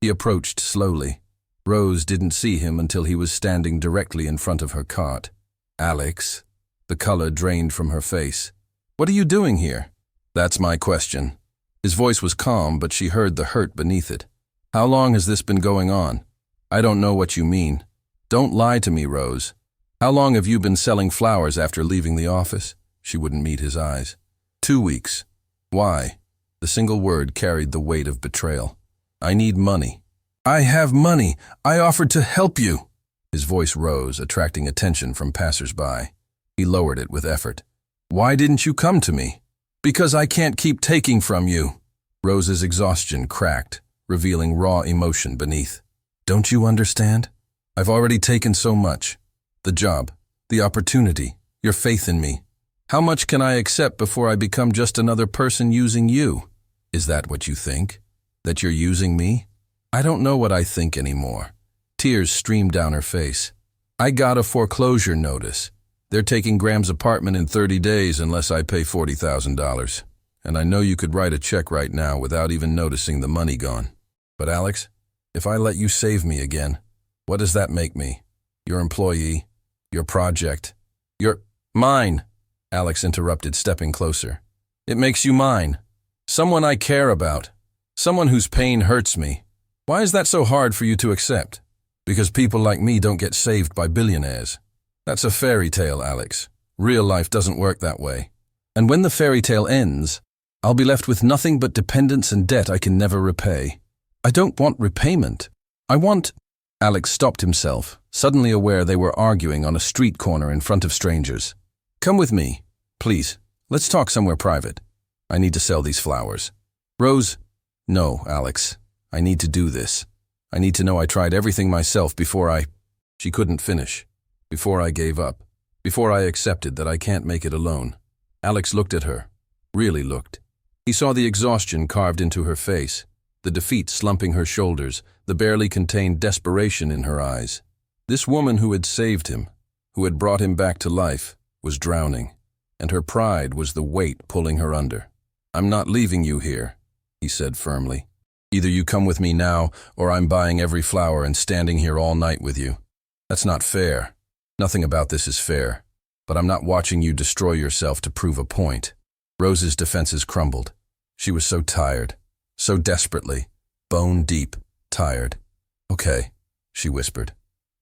He approached slowly. Rose didn't see him until he was standing directly in front of her cart. "Alex." The color drained from her face. "What are you doing here?" "That's my question." His voice was calm, but she heard the hurt beneath it. "How long has this been going on?" "I don't know what you mean." "Don't lie to me, Rose." How long have you been selling flowers after leaving the office? She wouldn't meet his eyes. 2 weeks. Why? The single word carried the weight of betrayal. I need money. I have money. I offered to help you. His voice rose, attracting attention from passers-by. He lowered it with effort. Why didn't you come to me? Because I can't keep taking from you. Rose's exhaustion cracked, revealing raw emotion beneath. Don't you understand? I've already taken so much. The job, the opportunity, your faith in me. How much can I accept before I become just another person using you? Is that what you think? That you're using me? I don't know what I think anymore. Tears streamed down her face. I got a foreclosure notice. They're taking Graham's apartment in 30 days unless I pay $40,000. And I know you could write a check right now without even noticing the money gone. But Alex, if I let you save me again, what does that make me? Your employee? Your project? Your... Mine, Alex interrupted, stepping closer. It makes you mine. Someone I care about. Someone whose pain hurts me. Why is that so hard for you to accept? Because people like me don't get saved by billionaires. That's a fairy tale, Alex. Real life doesn't work that way. And when the fairy tale ends, I'll be left with nothing but dependence and debt I can never repay. I don't want repayment. I want... Alex stopped himself, suddenly aware they were arguing on a street corner in front of strangers. Come with me, please. Let's talk somewhere private. I need to sell these flowers. Rose... No, Alex. I need to do this. I need to know I tried everything myself before I... She couldn't finish. Before I gave up. Before I accepted that I can't make it alone. Alex looked at her. Really looked. He saw the exhaustion carved into her face, the defeat slumping her shoulders, the barely contained desperation in her eyes. This woman who had saved him, who had brought him back to life, was drowning, and her pride was the weight pulling her under. I'm not leaving you here, he said firmly. Either you come with me now, or I'm buying every flower and standing here all night with you. That's not fair. Nothing about this is fair. But I'm not watching you destroy yourself to prove a point. Rose's defenses crumbled. She was so tired, so desperately, bone-deep, tired. Okay, she whispered.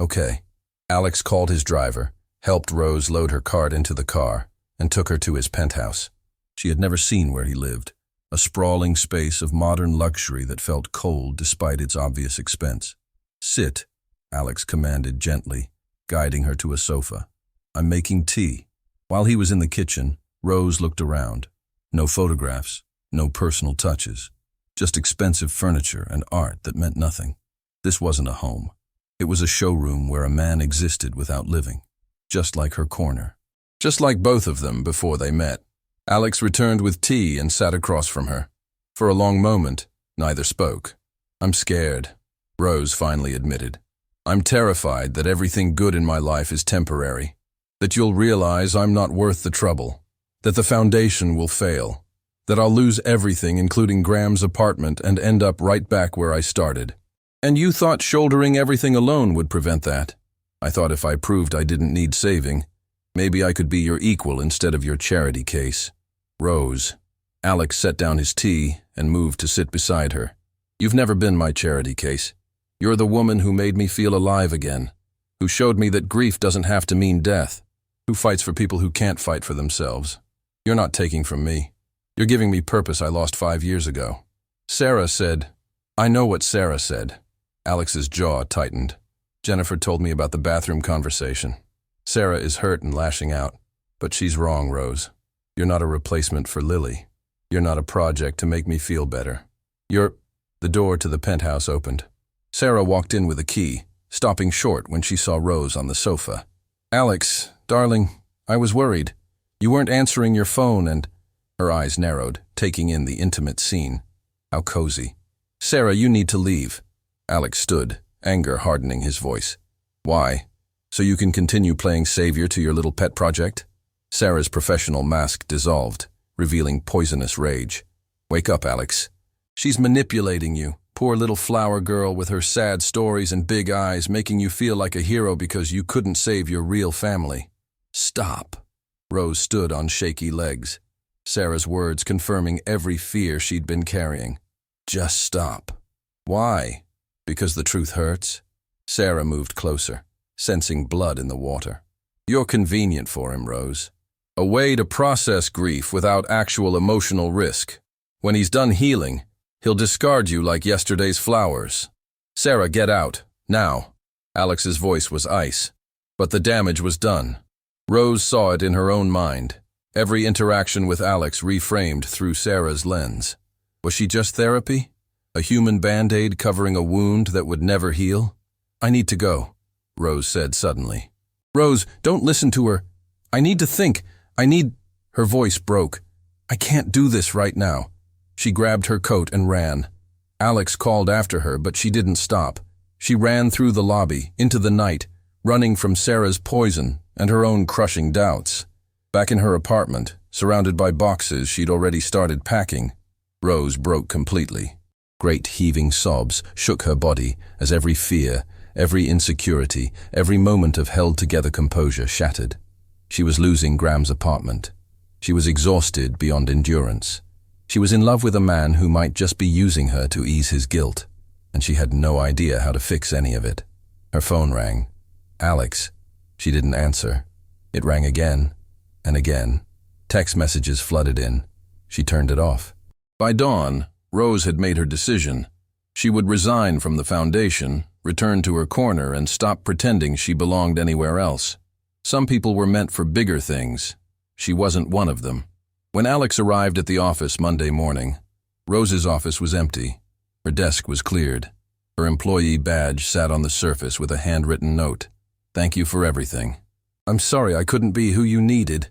Okay. Alex called his driver, helped Rose load her cart into the car, and took her to his penthouse. She had never seen where he lived, a sprawling space of modern luxury that felt cold despite its obvious expense. Sit, Alex commanded gently, guiding her to a sofa. I'm making tea. While he was in the kitchen, Rose looked around. No photographs, no personal touches, just expensive furniture and art that meant nothing. This wasn't a home. It was a showroom where a man existed without living, just like her corner. Just like both of them before they met. Alex returned with tea and sat across from her. For a long moment, neither spoke. I'm scared, Rose finally admitted. I'm terrified that everything good in my life is temporary, that you'll realize I'm not worth the trouble, that the foundation will fail, that I'll lose everything including Graham's apartment and end up right back where I started. And you thought shouldering everything alone would prevent that. I thought if I proved I didn't need saving, maybe I could be your equal instead of your charity case. Rose. Alex set down his tea and moved to sit beside her. You've never been my charity case. You're the woman who made me feel alive again, who showed me that grief doesn't have to mean death, who fights for people who can't fight for themselves. You're not taking from me. You're giving me purpose I lost 5 years ago. Sarah said, I know what Sarah said. Alex's jaw tightened. Jennifer told me about the bathroom conversation. Sarah is hurt and lashing out. But she's wrong, Rose. You're not a replacement for Lily. You're not a project to make me feel better. The door to the penthouse opened. Sarah walked in with a key, stopping short when she saw Rose on the sofa. Alex, darling, I was worried. You weren't answering your phone and... Her eyes narrowed, taking in the intimate scene. How cozy. Sarah, you need to leave. Alex stood, anger hardening his voice. Why? So you can continue playing savior to your little pet project? Sarah's professional mask dissolved, revealing poisonous rage. Wake up, Alex. She's manipulating you, poor little flower girl with her sad stories and big eyes, making you feel like a hero because you couldn't save your real family. Stop. Rose stood on shaky legs, Sarah's words confirming every fear she'd been carrying. Just stop. Why? Because the truth hurts? Sarah moved closer, sensing blood in the water. You're convenient for him, Rose. A way to process grief without actual emotional risk. When he's done healing, he'll discard you like yesterday's flowers. Sarah, get out, now. Alex's voice was ice, but the damage was done. Rose saw it in her own mind. Every interaction with Alex reframed through Sarah's lens. Was she just therapy? A human band-aid covering a wound that would never heal? I need to go, Rose said suddenly. Rose, don't listen to her. I need to think. Her voice broke. I can't do this right now. She grabbed her coat and ran. Alex called after her, but she didn't stop. She ran through the lobby, into the night, running from Sarah's poison and her own crushing doubts. Back in her apartment, surrounded by boxes she'd already started packing, Rose broke completely. Great heaving sobs shook her body as every fear, every insecurity, every moment of held-together composure shattered. She was losing Graham's apartment. She was exhausted beyond endurance. She was in love with a man who might just be using her to ease his guilt, and she had no idea how to fix any of it. Her phone rang. Alex. She didn't answer. It rang again and again. Text messages flooded in. She turned it off. By dawn, Rose had made her decision. She would resign from the foundation, return to her corner, and stop pretending she belonged anywhere else. Some people were meant for bigger things. She wasn't one of them. When Alex arrived at the office Monday morning, Rose's office was empty. Her desk was cleared. Her employee badge sat on the surface with a handwritten note. Thank you for everything. I'm sorry I couldn't be who you needed.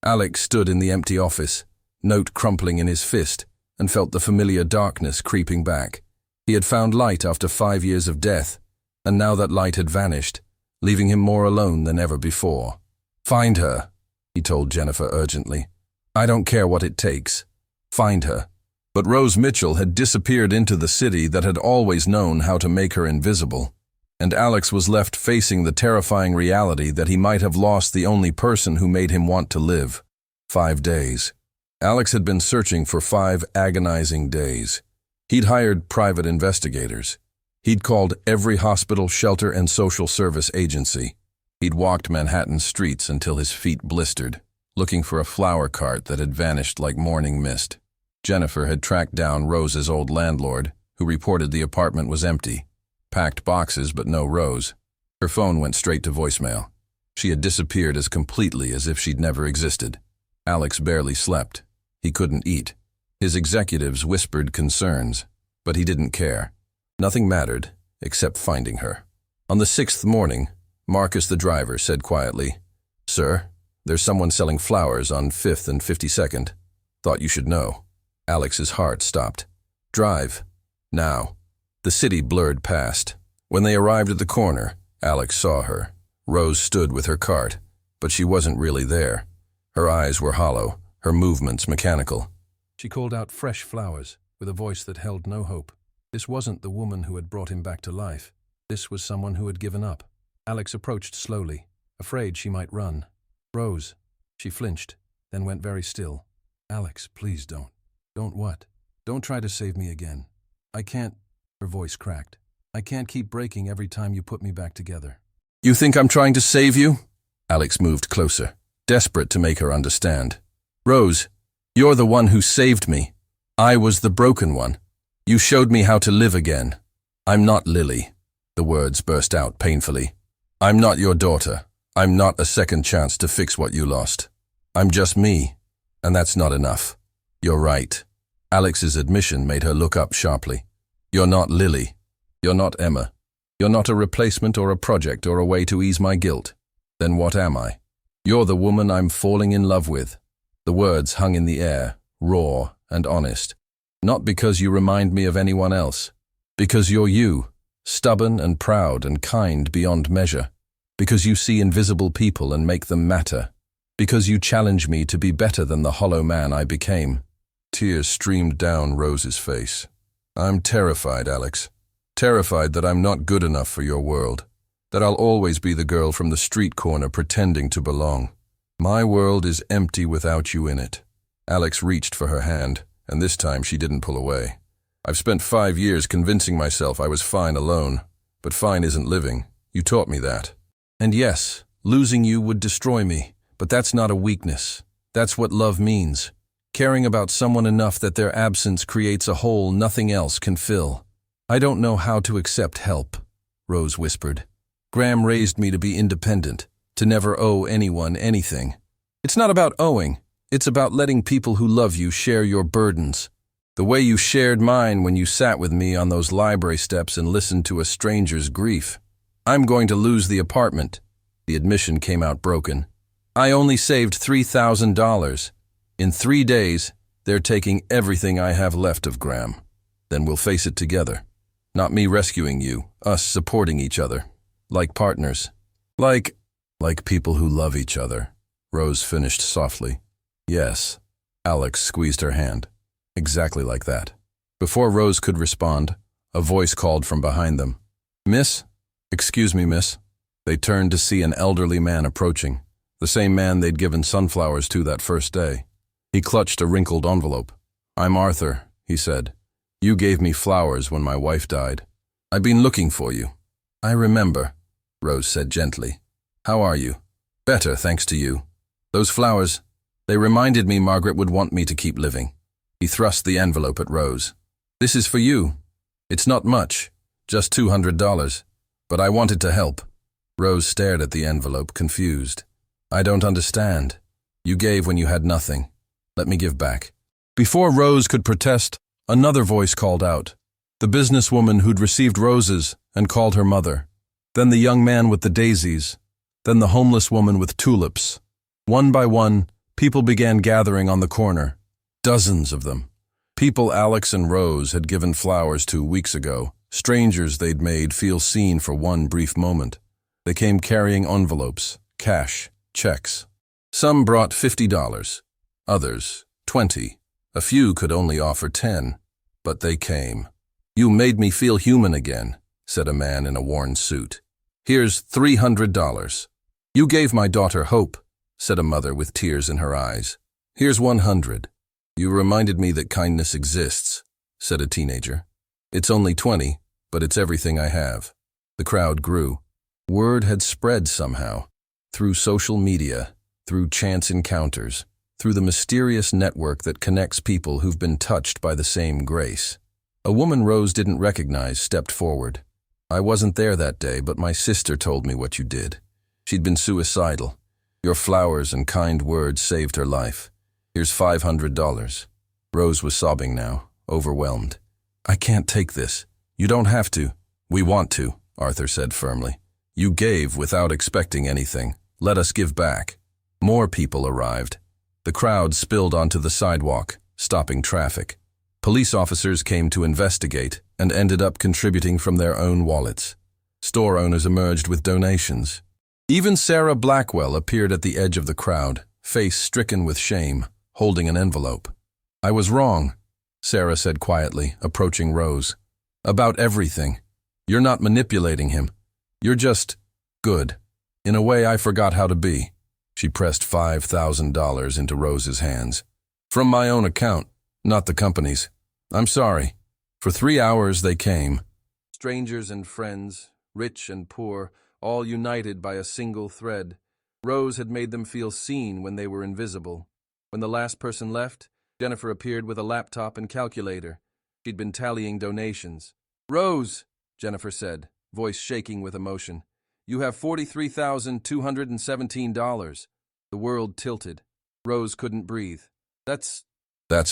Alex stood in the empty office, note crumpling in his fist, and felt the familiar darkness creeping back. He had found light after 5 years of death, and now that light had vanished, leaving him more alone than ever before. Find her, he told Jennifer urgently. I don't care what it takes. Find her. But Rose Mitchell had disappeared into the city that had always known how to make her invisible, and Alex was left facing the terrifying reality that he might have lost the only person who made him want to live. 5 days. Alex had been searching for 5 agonizing days. He'd hired private investigators. He'd called every hospital, shelter, and social service agency. He'd walked Manhattan's streets until his feet blistered, looking for a flower cart that had vanished like morning mist. Jennifer had tracked down Rose's old landlord, who reported the apartment was empty. Packed boxes, but no Rose. Her phone went straight to voicemail. She had disappeared as completely as if she'd never existed. Alex barely slept. He couldn't eat. His executives whispered concerns, but he didn't care. Nothing mattered, except finding her. On the 6th morning, Marcus the driver said quietly, Sir, there's someone selling flowers on 5th and 52nd. Thought you should know. Alex's heart stopped. Drive. Now. The city blurred past. When they arrived at the corner, Alex saw her. Rose stood with her cart, but she wasn't really there. Her eyes were hollow, her movements mechanical. She called out fresh flowers, with a voice that held no hope. This wasn't the woman who had brought him back to life. This was someone who had given up. Alex approached slowly, afraid she might run. Rose. She flinched, then went very still. Alex, please don't. Don't what? Don't try to save me again. I can't. Her voice cracked. I can't keep breaking every time you put me back together. You think I'm trying to save you? Alex moved closer, desperate to make her understand. Rose, you're the one who saved me. I was the broken one. You showed me how to live again. I'm not Lily. The words burst out painfully. I'm not your daughter. I'm not a second chance to fix what you lost. I'm just me, and that's not enough. You're right. Alex's admission made her look up sharply. You're not Lily. You're not Emma. You're not a replacement or a project or a way to ease my guilt. Then what am I? You're the woman I'm falling in love with. The words hung in the air, raw and honest. Not because you remind me of anyone else. Because you're you, stubborn and proud and kind beyond measure. Because you see invisible people and make them matter. Because you challenge me to be better than the hollow man I became. Tears streamed down Rose's face. I'm terrified, Alex. Terrified that I'm not good enough for your world. That I'll always be the girl from the street corner pretending to belong. My world is empty without you in it. Alex reached for her hand, and this time she didn't pull away. I've spent 5 years convincing myself I was fine alone, but fine isn't living. You taught me that. And yes, Losing you would destroy me, but that's not a weakness. That's what love means. Caring about someone enough that their absence creates a hole nothing else can fill. I don't know how to accept help, Rose whispered. Graham raised me to be independent, to never owe anyone anything. It's not about owing. It's about letting people who love you share your burdens. The way you shared mine when you sat with me on those library steps and listened to a stranger's grief. I'm going to lose the apartment. The admission came out broken. I only saved $3,000. In 3 days, they're taking everything I have left of Graham. Then we'll face it together. Not me rescuing you, us supporting each other. Like partners. Like people who love each other. Rose finished softly. Yes. Alex squeezed her hand. Exactly like that. Before Rose could respond, a voice called from behind them. Miss? Excuse me, miss. They turned to see an elderly man approaching, the same man they'd given sunflowers to that first day. He clutched a wrinkled envelope. I'm Arthur, he said. You gave me flowers when my wife died. I've been looking for you. I remember, Rose said gently. How are you? Better, thanks to you. Those flowers, they reminded me Margaret would want me to keep living. He thrust the envelope at Rose. This is for you. It's not much, just $200, but I wanted to help. Rose stared at the envelope, confused. I don't understand. You gave when you had nothing. Let me give back. Before Rose could protest, another voice called out. The businesswoman who'd received roses and called her mother. Then the young man with the daisies. Then the homeless woman with tulips. One by one, people began gathering on the corner. Dozens of them. People Alex and Rose had given flowers to weeks ago. Strangers they'd made feel seen for one brief moment. They came carrying envelopes, cash, checks. Some brought $50, others $20. A few could only offer $10, but they came. You made me feel human again, said a man in a worn suit. Here's $300. You gave my daughter hope, said a mother with tears in her eyes. Here's $100. You reminded me that kindness exists, said a teenager. It's only $20, but it's everything I have. The crowd grew. Word had spread somehow, through social media, through chance encounters, through the mysterious network that connects people who've been touched by the same grace. A woman Rose didn't recognize stepped forward. I wasn't there that day, but my sister told me what you did. She'd been suicidal. Your flowers and kind words saved her life. Here's $500. Rose was sobbing now, overwhelmed. I can't take this. You don't have to. We want to, Arthur said firmly. You gave without expecting anything. Let us give back. More people arrived. The crowd spilled onto the sidewalk, stopping traffic. Police officers came to investigate and ended up contributing from their own wallets. Store owners emerged with donations. Even Sarah Blackwell appeared at the edge of the crowd, face stricken with shame, holding an envelope. I was wrong, Sarah said quietly, approaching Rose. About everything. You're not manipulating him. You're just good. In a way I forgot how to be. She pressed $5,000 into Rose's hands. From my own account, not the company's. I'm sorry. For 3 hours they came. Strangers and friends, rich and poor, all united by a single thread. Rose had made them feel seen when they were invisible. When the last person left, Jennifer appeared with a laptop and calculator. She'd been tallying donations. Rose, Jennifer said, voice shaking with emotion. You have $43,217. The world tilted. Rose couldn't breathe. That's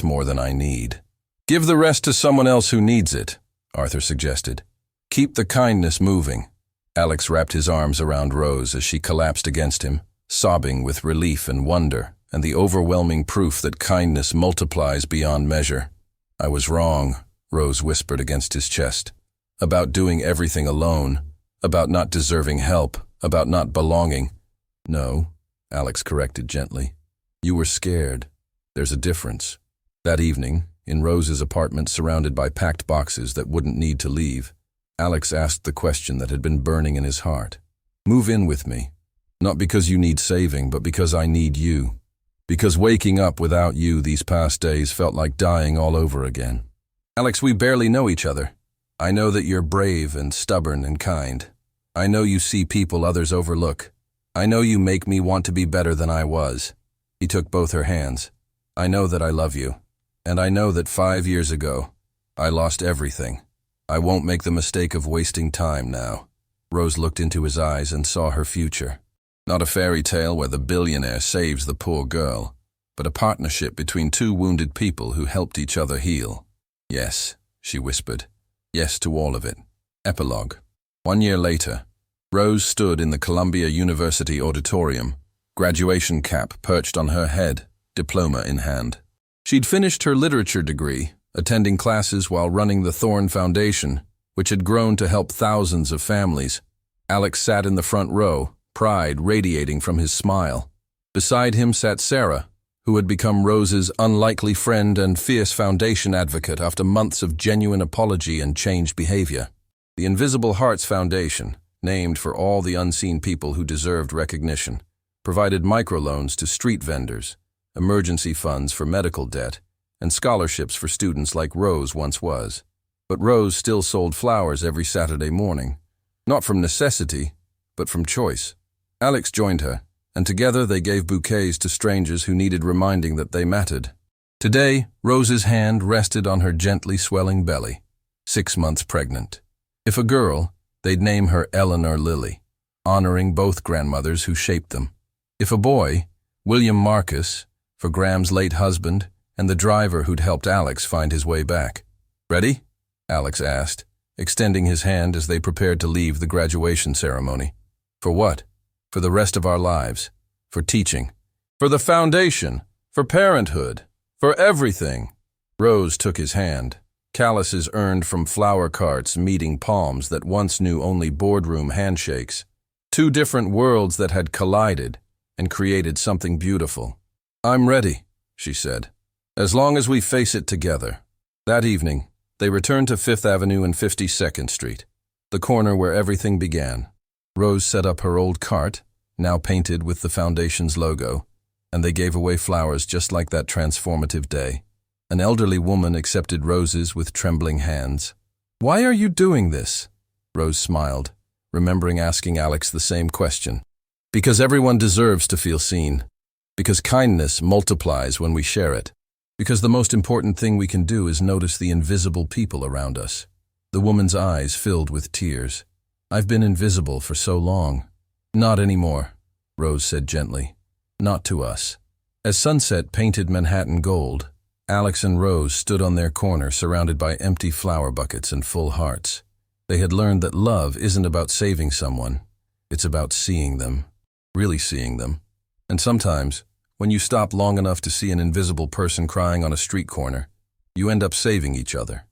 more than I need. Give the rest to someone else who needs it, Arthur suggested. Keep the kindness moving. Alex wrapped his arms around Rose as she collapsed against him, sobbing with relief and wonder, and the overwhelming proof that kindness multiplies beyond measure. I was wrong, Rose whispered against his chest. About doing everything alone, about not deserving help, about not belonging. No, Alex corrected gently. You were scared. There's a difference. That evening, in Rose's apartment surrounded by packed boxes that wouldn't need to leave, Alex asked the question that had been burning in his heart. Move in with me. Not because you need saving, but because I need you. Because waking up without you these past days felt like dying all over again. Alex, we barely know each other. I know that you're brave and stubborn and kind. I know you see people others overlook. I know you make me want to be better than I was. He took both her hands. I know that I love you. And I know that 5 years ago, I lost everything. I won't make the mistake of wasting time now. Rose looked into his eyes and saw her future. Not a fairy tale where the billionaire saves the poor girl, but a partnership between two wounded people who helped each other heal. Yes, she whispered. Yes to all of it. Epilogue. 1 year later, Rose stood in the Columbia University auditorium, graduation cap perched on her head, diploma in hand. She'd finished her literature degree, attending classes while running the Thorn Foundation, which had grown to help thousands of families. Alex sat in the front row, pride radiating from his smile. Beside him sat Sarah, who had become Rose's unlikely friend and fierce foundation advocate after months of genuine apology and changed behavior. The Invisible Hearts Foundation, named for all the unseen people who deserved recognition, provided microloans to street vendors, emergency funds for medical debt, and scholarships for students like Rose once was. But Rose still sold flowers every Saturday morning, not from necessity, but from choice. Alex joined her, and together they gave bouquets to strangers who needed reminding that they mattered. Today, Rose's hand rested on her gently swelling belly, 6 months pregnant. If a girl, they'd name her Ellen or Lily, honoring both grandmothers who shaped them. If a boy, William Marcus, for Graham's late husband and the driver who'd helped Alex find his way back. Ready? Alex asked, extending his hand as they prepared to leave the graduation ceremony. For what? For the rest of our lives. For teaching. For the foundation. For parenthood. For everything. Rose took his hand. Calluses earned from flower carts meeting palms that once knew only boardroom handshakes. 2 different worlds that had collided and created something beautiful. I'm ready, she said, as long as we face it together. That evening, they returned to 5th Avenue and 52nd Street, the corner where everything began. Rose set up her old cart, now painted with the foundation's logo, and they gave away flowers just like that transformative day. An elderly woman accepted roses with trembling hands. Why are you doing this? Rose smiled, remembering asking Alex the same question. Because everyone deserves to feel seen. Because kindness multiplies when we share it. Because the most important thing we can do is notice the invisible people around us. The woman's eyes filled with tears. I've been invisible for so long. Not anymore, Rose said gently. Not to us. As sunset painted Manhattan gold, Alex and Rose stood on their corner surrounded by empty flower buckets and full hearts. They had learned that love isn't about saving someone. It's about seeing them. Really seeing them. And sometimes, when you stop long enough to see an invisible person crying on a street corner, you end up saving each other.